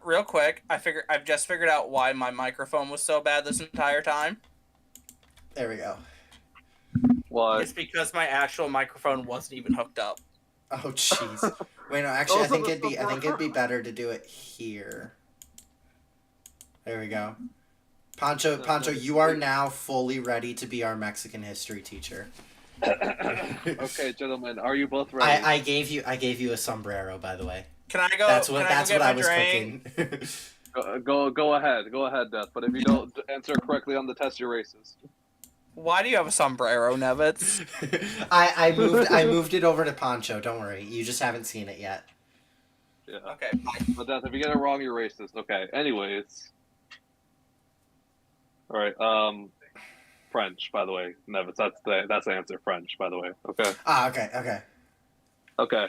Real quick, I've just figured out why my microphone was so bad this entire time. There we go. Why? It's because my actual microphone wasn't even hooked up. Oh jeez. Wait, no, actually, I think it'd be better to do it here. There we go. Pancho, you are now fully ready to be our Mexican history teacher. Okay, gentlemen, are you both ready? I gave you a sombrero, by the way. Can I go? That's what I was drink? cooking. Go ahead, Death. But if you don't answer correctly on the test, you're racist. Why do you have a sombrero, Nevitz? I moved it over to Pancho. Don't worry, you just haven't seen it yet. Yeah. Okay. But Death, if you get it wrong, you're racist. Okay. Anyways. All right. French, by the way, Nevitz. That's the answer. French, by the way. Okay. Okay. Okay.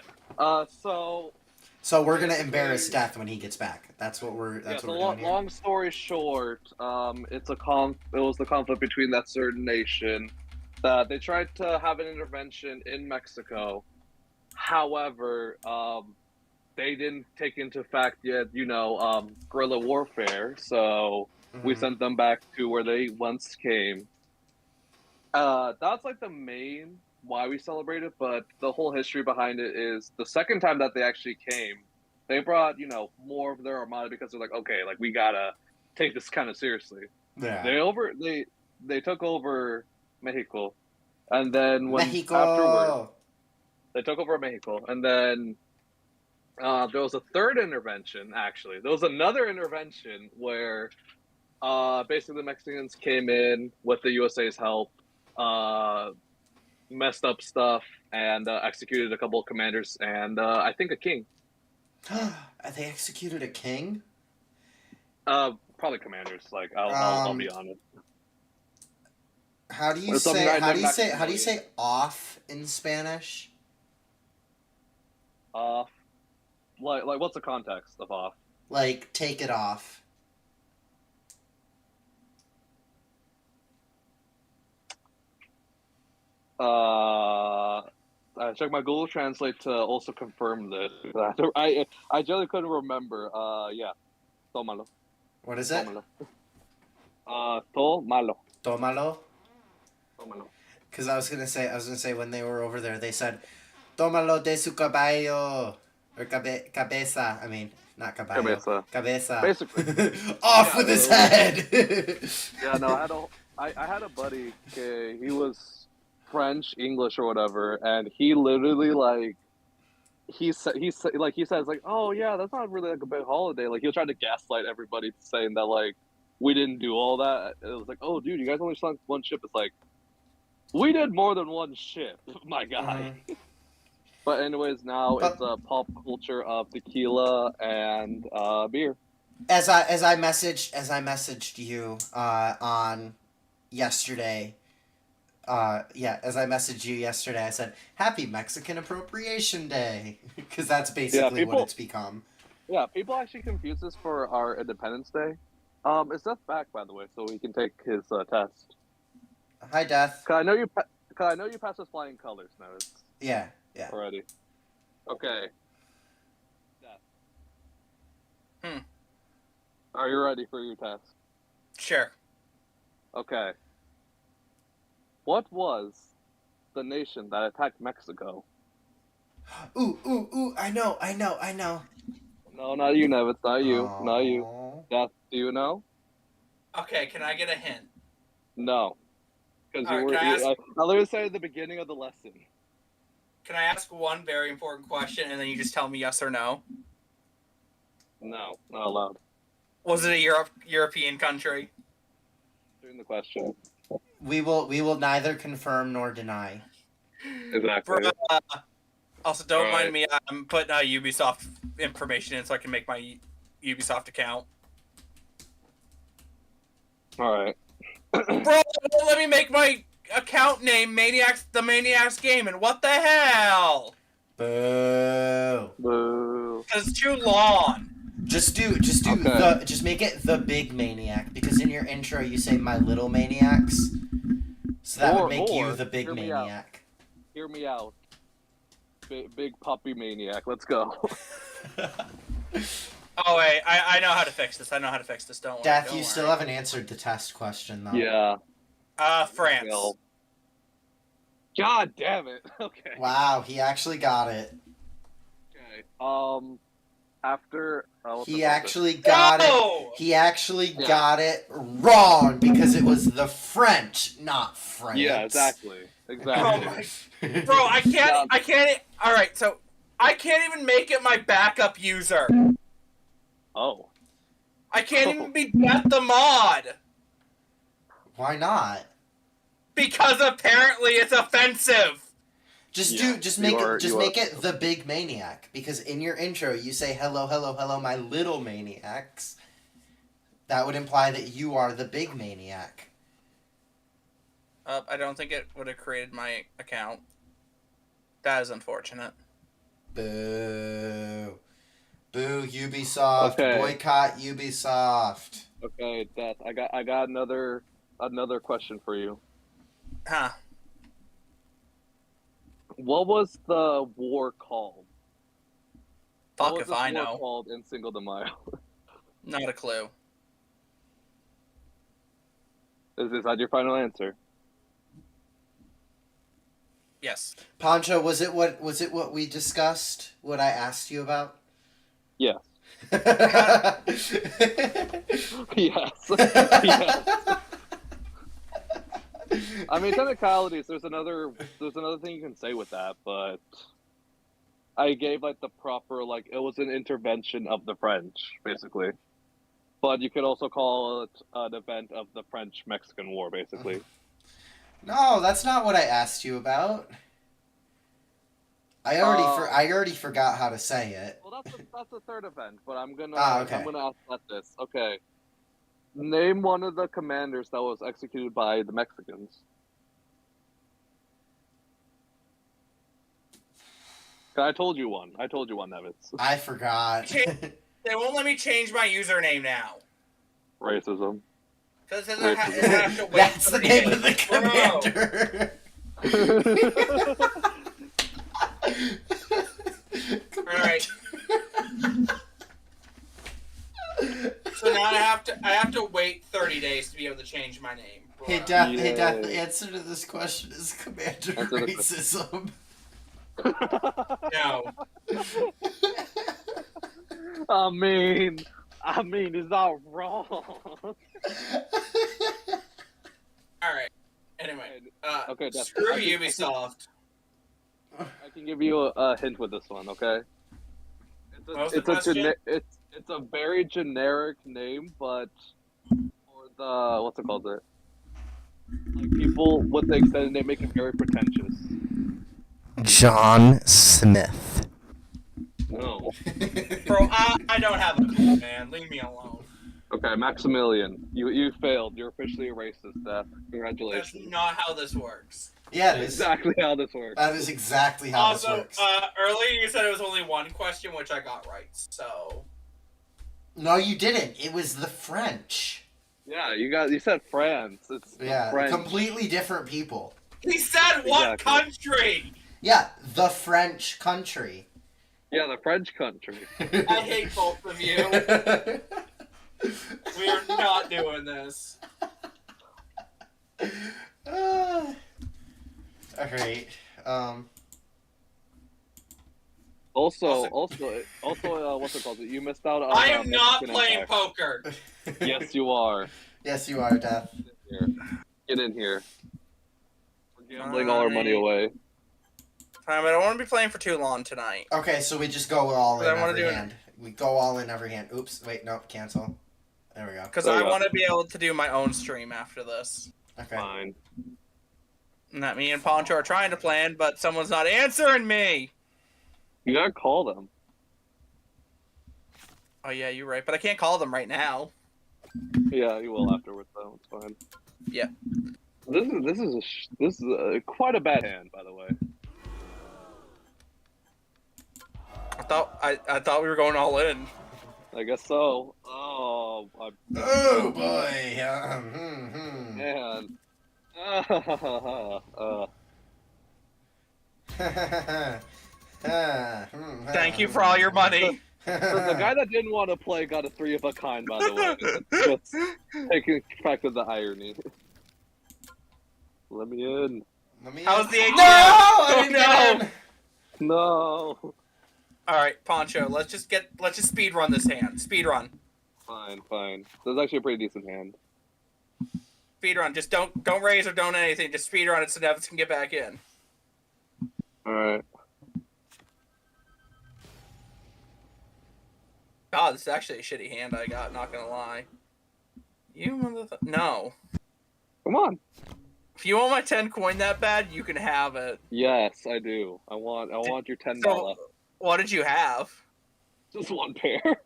So we're gonna embarrass Death when he gets back. That's what we're doing here. Long story short, it was the conflict between that certain nation that they tried to have an intervention in Mexico. However, they didn't take into fact yet, guerrilla warfare. So we sent them back to where they once came. That's like the main why we celebrate it, but the whole history behind it is the second time that they actually came, they brought, more of their armada because they're like, okay, like we gotta take this kind of seriously. Yeah. They took over Mexico, and then Mexico, they took over Mexico, and then there was a third intervention. Actually, there was another intervention where basically the Mexicans came in with the USA's help. Messed up stuff and executed a couple of commanders and I think a king. They executed a king? Probably commanders. Like I'll be honest. How do you say off in Spanish? Off. Like what's the context of off? Like take it off. I checked my Google Translate to also confirm this. I generally couldn't remember. Yeah. Tómalo. What is it? Tómalo. Tómalo. Tómalo? Tómalo. Because I was gonna say when they were over there, they said, "Tómalo de su caballo," or cabeza. I mean, not caballo. Cabeza. Basically. Off with his head. Yeah, no, I had a buddy. Okay, he was French, English, or whatever, and he literally he says like, oh yeah, that's not really like a big holiday. Like he'll try to gaslight everybody saying that like we didn't do all that. It was like, oh dude, you guys only sunk one ship. It's like, We did more than one ship, my guy. But anyways, now it's a pop culture of tequila and beer. As I messaged you on yesterday. As I messaged you yesterday, I said, "Happy Mexican Appropriation Day," because that's basically what it's become. Yeah, people actually confuse this for our Independence Day. Is Death back, by the way, so he can take his test? Hi, Death. Cause I know you passed with flying colors now. Yeah. Already. Okay. Death. Are you ready for your test? Sure. Okay. What was the nation that attacked Mexico? Ooh! I know. No, not you, Nevis. Not you. Aww. Not you. Death, do you know? Okay, can I get a hint? No. Because you were. I literally said at the beginning of the lesson. Can I ask one very important question and then you just tell me yes or no? No, not allowed. Was it a European country? During the question. We will neither confirm nor deny. Exactly. Also, don't mind me. I'm putting Ubisoft information in so I can make my Ubisoft account. All right. Bro, let me make my account name the Maniacs game, and what the hell? Boo. Because it's too long. Just make it the Big Maniac, because in your intro you say my little maniacs. So that would make you the Big Maniac. Hear me out. Big puppy maniac. Let's go. Oh wait, I know how to fix this. Don't worry. Death, you still haven't answered the test question though. Yeah. France. God damn it. Okay. Wow, he actually got it. Okay. After he actually got it. He actually got it wrong because it was the French, not France. Yeah, exactly. Oh my... Bro, I can't. All right, so I can't even make it my backup user. Oh. I can't even be Death the mod. Why not? Because apparently it's offensive. Just make it the Big Maniac, because in your intro you say hello my little maniacs. That would imply that you are the Big Maniac. I don't think it would have created my account. That is unfortunate. Boo. Boo Ubisoft. Okay. Boycott Ubisoft. Okay, Death. I got another question for you. Huh. What was the war called? Fuck if I know. What was called in Cinco de Mayo? Not a clue. Is that your final answer? Yes. Pancho, was it what we discussed? What I asked you about? Yes. Yes. Yes. I mean, technicalities. There's another thing you can say with that, but I gave like the proper it was an intervention of the French, basically. But you could also call it an event of the French-Mexican War, basically. No, that's not what I asked you about. I already forgot how to say it. Well, that's the third event, but I'm gonna okay. I'm gonna ask this. Okay. Name one of the commanders that was executed by the Mexicans. I told you one, Nevis. I forgot. They won't let me change my username now. Racism. Because I have to wait. That's the name of the commander. Alright. So now I have to wait 30 days to be able to change my name. Hey Death, the answer to this question is Commander Racism. No. I mean, it's not wrong. Alright. Anyway, okay, screw Ubisoft. I can give you a hint with this one, okay? It's a very generic name, but for the what's it called? Like people with the extended name make it very pretentious. John Smith. No. Bro, I don't have a clue, man. Leave me alone. Okay, Maximilian, you failed. You're officially a racist, Death. Congratulations. That's not how this works. Yeah, it That's is. exactly how this works. That is exactly how this Also, works. earlier you said it was only one question, which I got right, so... No, you didn't. It was the French. Yeah, you said France. It's French. Completely different people. He said what country? Yeah, the French country. Yeah, the French country. I hate both of you. We are not doing this. Alright. Also, what's it called? You missed out on. I am not playing poker. Yes, you are. Yes, you are, Death. Get in here. We're gambling all our money away. Fine, but I don't want to be playing for too long tonight. Okay, so we just go all in I wanna every do hand. We go all in every hand. Oops, wait, no, cancel. There we go. Because I want to be able to do my own stream after this. Okay. Fine. And that me and Poncho are trying to plan, but someone's not answering me. You gotta call them. Oh yeah, you're right, but I can't call them right now. Yeah, you will afterwards though. It's fine. Yeah. This is quite a bad hand, by the way. I thought we were going all in. I guess so. Oh, Oh boy. Man. Thank you for all your money. The guy that didn't want to play got a 3 of a kind, by the way. Just taking fact of the irony. Let me in. How's the ATM? No! I didn't no! get in. No. All right, Poncho. Let's just speed run this hand. Speed run. Fine. That's actually a pretty decent hand. Speed run. Just don't raise or don't anything. Just speed run it so Nevis can get back in. All right. God, this is actually a shitty hand I got. Not gonna lie. You motherfucker. No. Come on. If you want my 10 coin that bad, you can have it. Yes, I do. I want your $10. So, what did you have? Just one pair.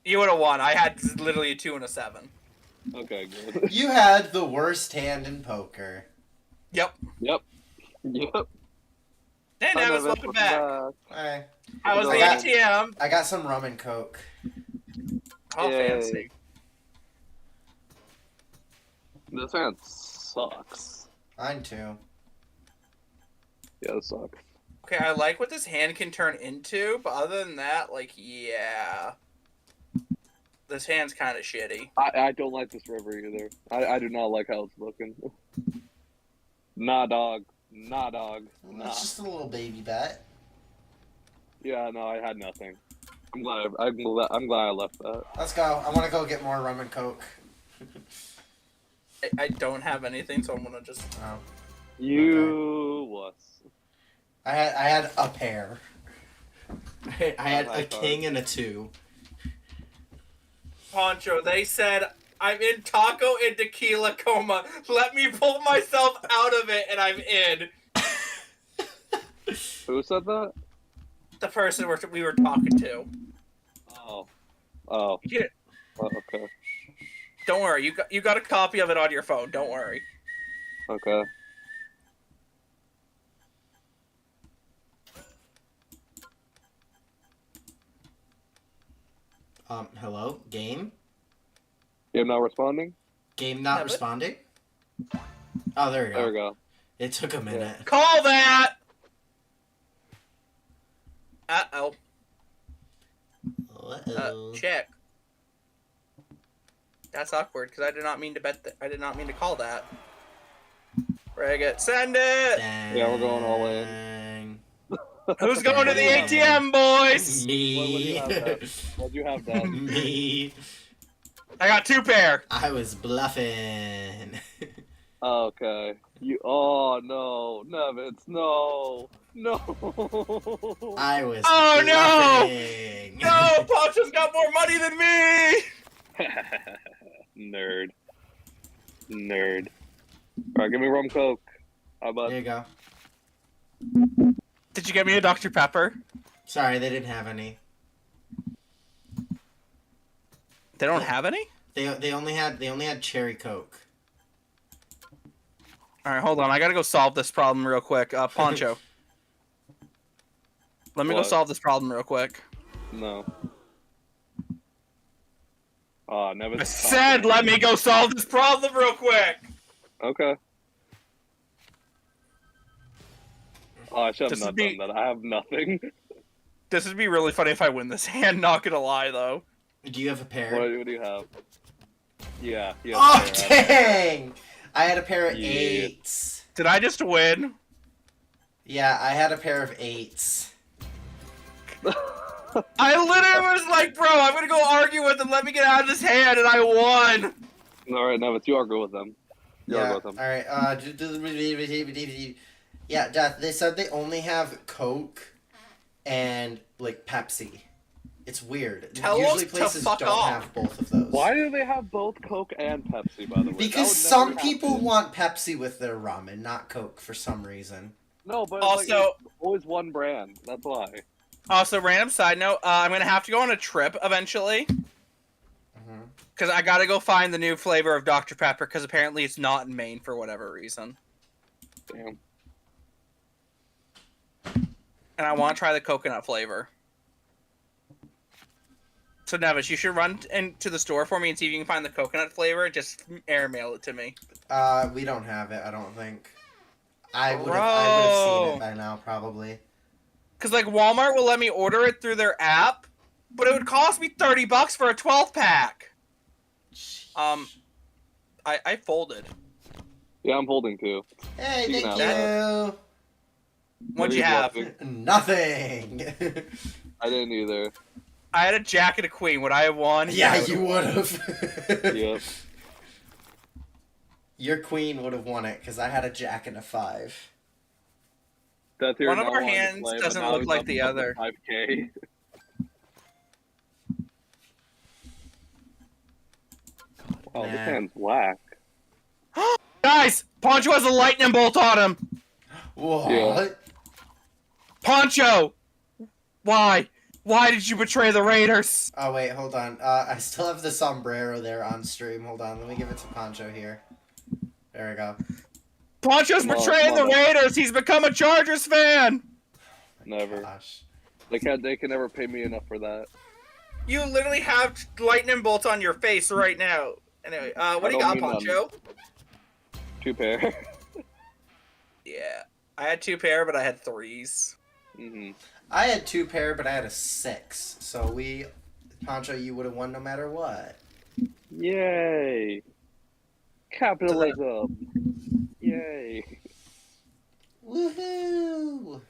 You would have won. I had literally a 2 and a 7. Okay, good. You had the worst hand in poker. Yep. Hey, Nevis, welcome back. Hi. How was the ATM? I got some rum and coke. Oh, fancy. This hand sucks. Mine too. Yeah, it sucks. Okay, I like what this hand can turn into, but other than that, like, yeah. This hand's kind of shitty. I don't like this river either. I do not like how it's looking. Nah, dog. Nah. It's just a little baby bet. Yeah, no, I had nothing. I'm glad I left that. Let's go. I want to go get more rum and coke. I don't have anything, so I'm gonna just... Oh. You was. I had a pair. I had a king and a 2. Poncho, they said, I'm in taco and tequila coma. Let me pull myself out of it, and I'm in. Who said that? The person we were talking to. Oh. Yeah. Oh, okay. Don't worry, you got a copy of it on your phone. Don't worry. Okay. Hello? Game? You're not responding? Game not responding? Oh, there we go. There we go. It took a minute. Yeah. Call that! Uh-oh. Check. That's awkward, because I did not mean to bet that. I did not mean to call that. Frigate, send it! Dang. Yeah, we're going all in. Who's going to the ATM, boys? Me. What'd you have, Dad? Me. I got 2 pair. I was bluffing. Okay. Oh no, Nevitz, no. I was bluffing. No! No, Poncho's got more money than me! Nerd. Alright, give me rum coke. How about? There you go. Did you get me a Dr. Pepper? Sorry, they didn't have any. They don't have any? They only had cherry coke. All right, hold on. I gotta go solve this problem real quick. Poncho. Let me go solve this problem real quick. No. Oh, never. I said, let me go solve this problem real quick. Okay. Oh, I should have not done that. I have nothing. This would be really funny if I win this hand. Not gonna lie, though. Do you have a pair? What do you have? Yeah. Oh, dang! I had a pair of 8s. Did I just win? Yeah, I had a pair of 8s. I literally was like, bro, I'm gonna go argue with him. Let me get out of this hand, and I won. Alright, no, but you argue with them. Alright, yeah, Death, they said they only have Coke and, like, Pepsi. It's weird. Usually places don't have both of those. Why do they have both Coke and Pepsi, by the way? Because some people want Pepsi with their ramen, not Coke, for some reason. No, but also, it's always one brand. That's why. Also, random side note, I'm going to have to go on a trip eventually. Because I got to go find the new flavor of Dr. Pepper, because apparently it's not in Maine for whatever reason. Damn. And I want to try the coconut flavor. So, Nevis, you should run into the store for me and see if you can find the coconut flavor and just airmail it to me. We don't have it, I don't think. I would have seen it by now, probably. Because, like, Walmart will let me order it through their app, but it would cost me $30 for a 12-pack. I folded. Yeah, I'm folding too. Hey, thank you. What'd you have? Nothing. I didn't either. I had a jack and a queen. Would I have won? Yeah, you would have. Yep. Your queen would have won it, because I had a jack and a 5. One of our hands doesn't look like the other. 5K. Oh, this hand's whack. Guys! Poncho has a lightning bolt on him! What? Yeah. Poncho! Why? Why did you betray the Raiders? Oh, wait, hold on. I still have the sombrero there on stream. Hold on, let me give it to Poncho here. There we go. Poncho's betraying the Raiders! He's become a Chargers fan! Never. Gosh. They can never pay me enough for that. You literally have lightning bolts on your face right now. Anyway, what do you got, Poncho? 2 pair. Yeah. I had 2 pair, but I had 3s. I had 2 pair, but I had a 6. So Poncho, you would have won no matter what. Yay. Capitalism. Yay. Woohoo!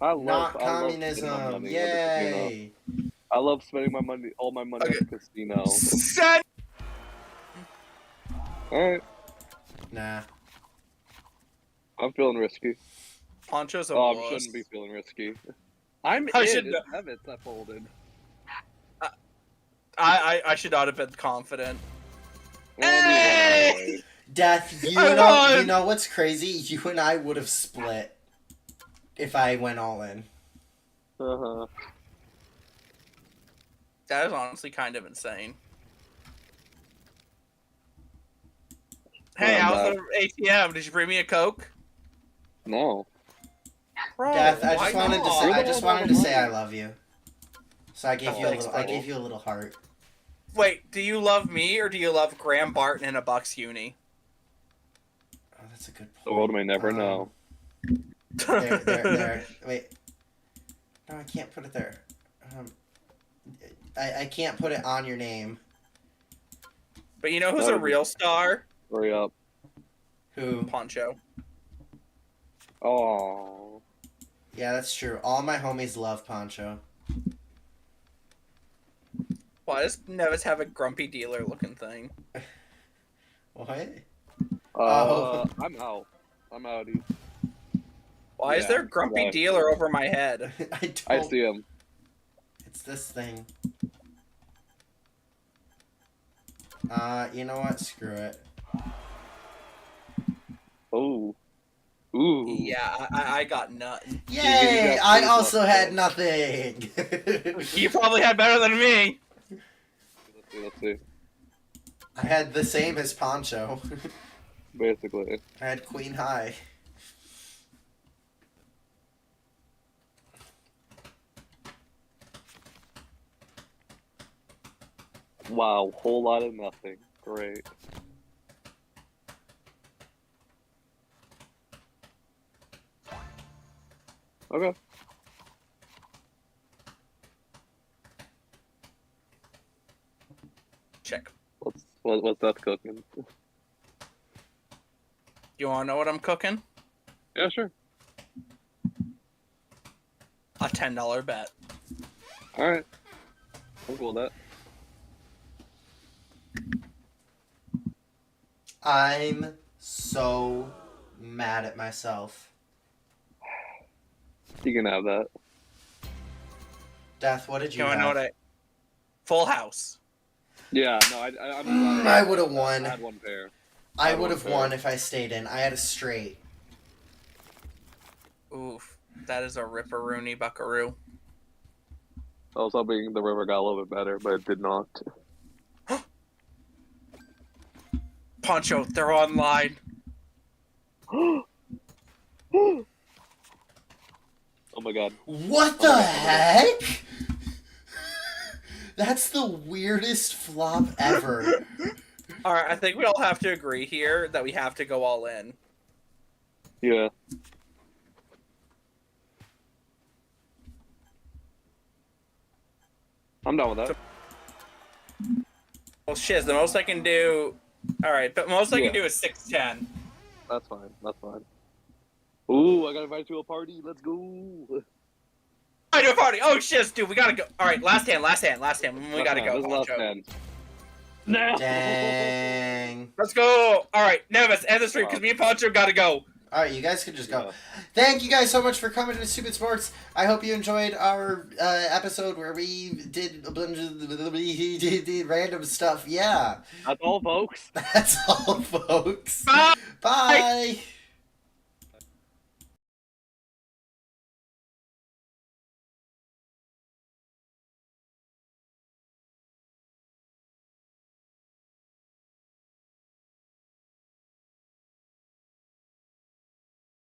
Not communism. Yay! I love spending my money, all my money at the casino. Alright. Nah. I'm feeling risky. Poncho's a I shouldn't be feeling risky. It's Levis that folded. I should not have been confident. Hey! Death, you know what's crazy? You and I would have split if I went all in. Uh-huh. That is honestly kind of insane. Hey, how's the ATM? Did you bring me a Coke? No. Bro, Death, I just wanted to say I love you. So I gave you a little heart. Wait, do you love me or do you love Graham Barton in a Bucks uni? Oh, that's a good point. The world may never know. There. Wait. No, I can't put it there. I can't put it on your name. But you know who's a real star? Hurry up. Who? Poncho. Oh. Yeah, that's true. All my homies love Poncho. Why does Nevis have a grumpy dealer looking thing? What? I'm out. I'm outie. Why is there a grumpy dealer over my head? I see him. It's this thing. You know what? Screw it. Oh. Ooh. Yeah, I got nothing. Yay! I also had nothing. You probably had better than me. Let's see. I had the same as Poncho. Basically. I had Queen High. Wow, whole lot of nothing. Great. Okay. Check. What's that cooking? You want to know what I'm cooking? Yeah, sure. A $10 bet. All right. I'm cool with that. I'm so mad at myself. You can have that. Death, what did you have? Know what Full House. Yeah, no, I'm I would have won. I had one pair. I would have won if I stayed in. I had a straight. Oof. That is a ripperoonie buckaroo. I was hoping the river got a little bit better, but it did not. Poncho, they're online. Oh my god. What the heck? That's the weirdest flop ever. Alright, I think we all have to agree here that we have to go all in. Yeah. I'm down with that. Well, shiz, the most I can do... Alright, but most I can do is 610. That's fine. That's fine. Ooh, I got invited to a party. Let's go. I do a party! Oh, shiz, dude, we gotta go. Alright, last hand. We gotta go. This is last hand. No. Dang. Let's go! Alright, Nevis, end the stream, because me and Poncho gotta go. Alright, you guys can just go. Thank you guys so much for coming to Stupid Sports. I hope you enjoyed our episode where we did a bunch of random stuff. Yeah. That's all, folks. That's all, folks. Bye. Bye.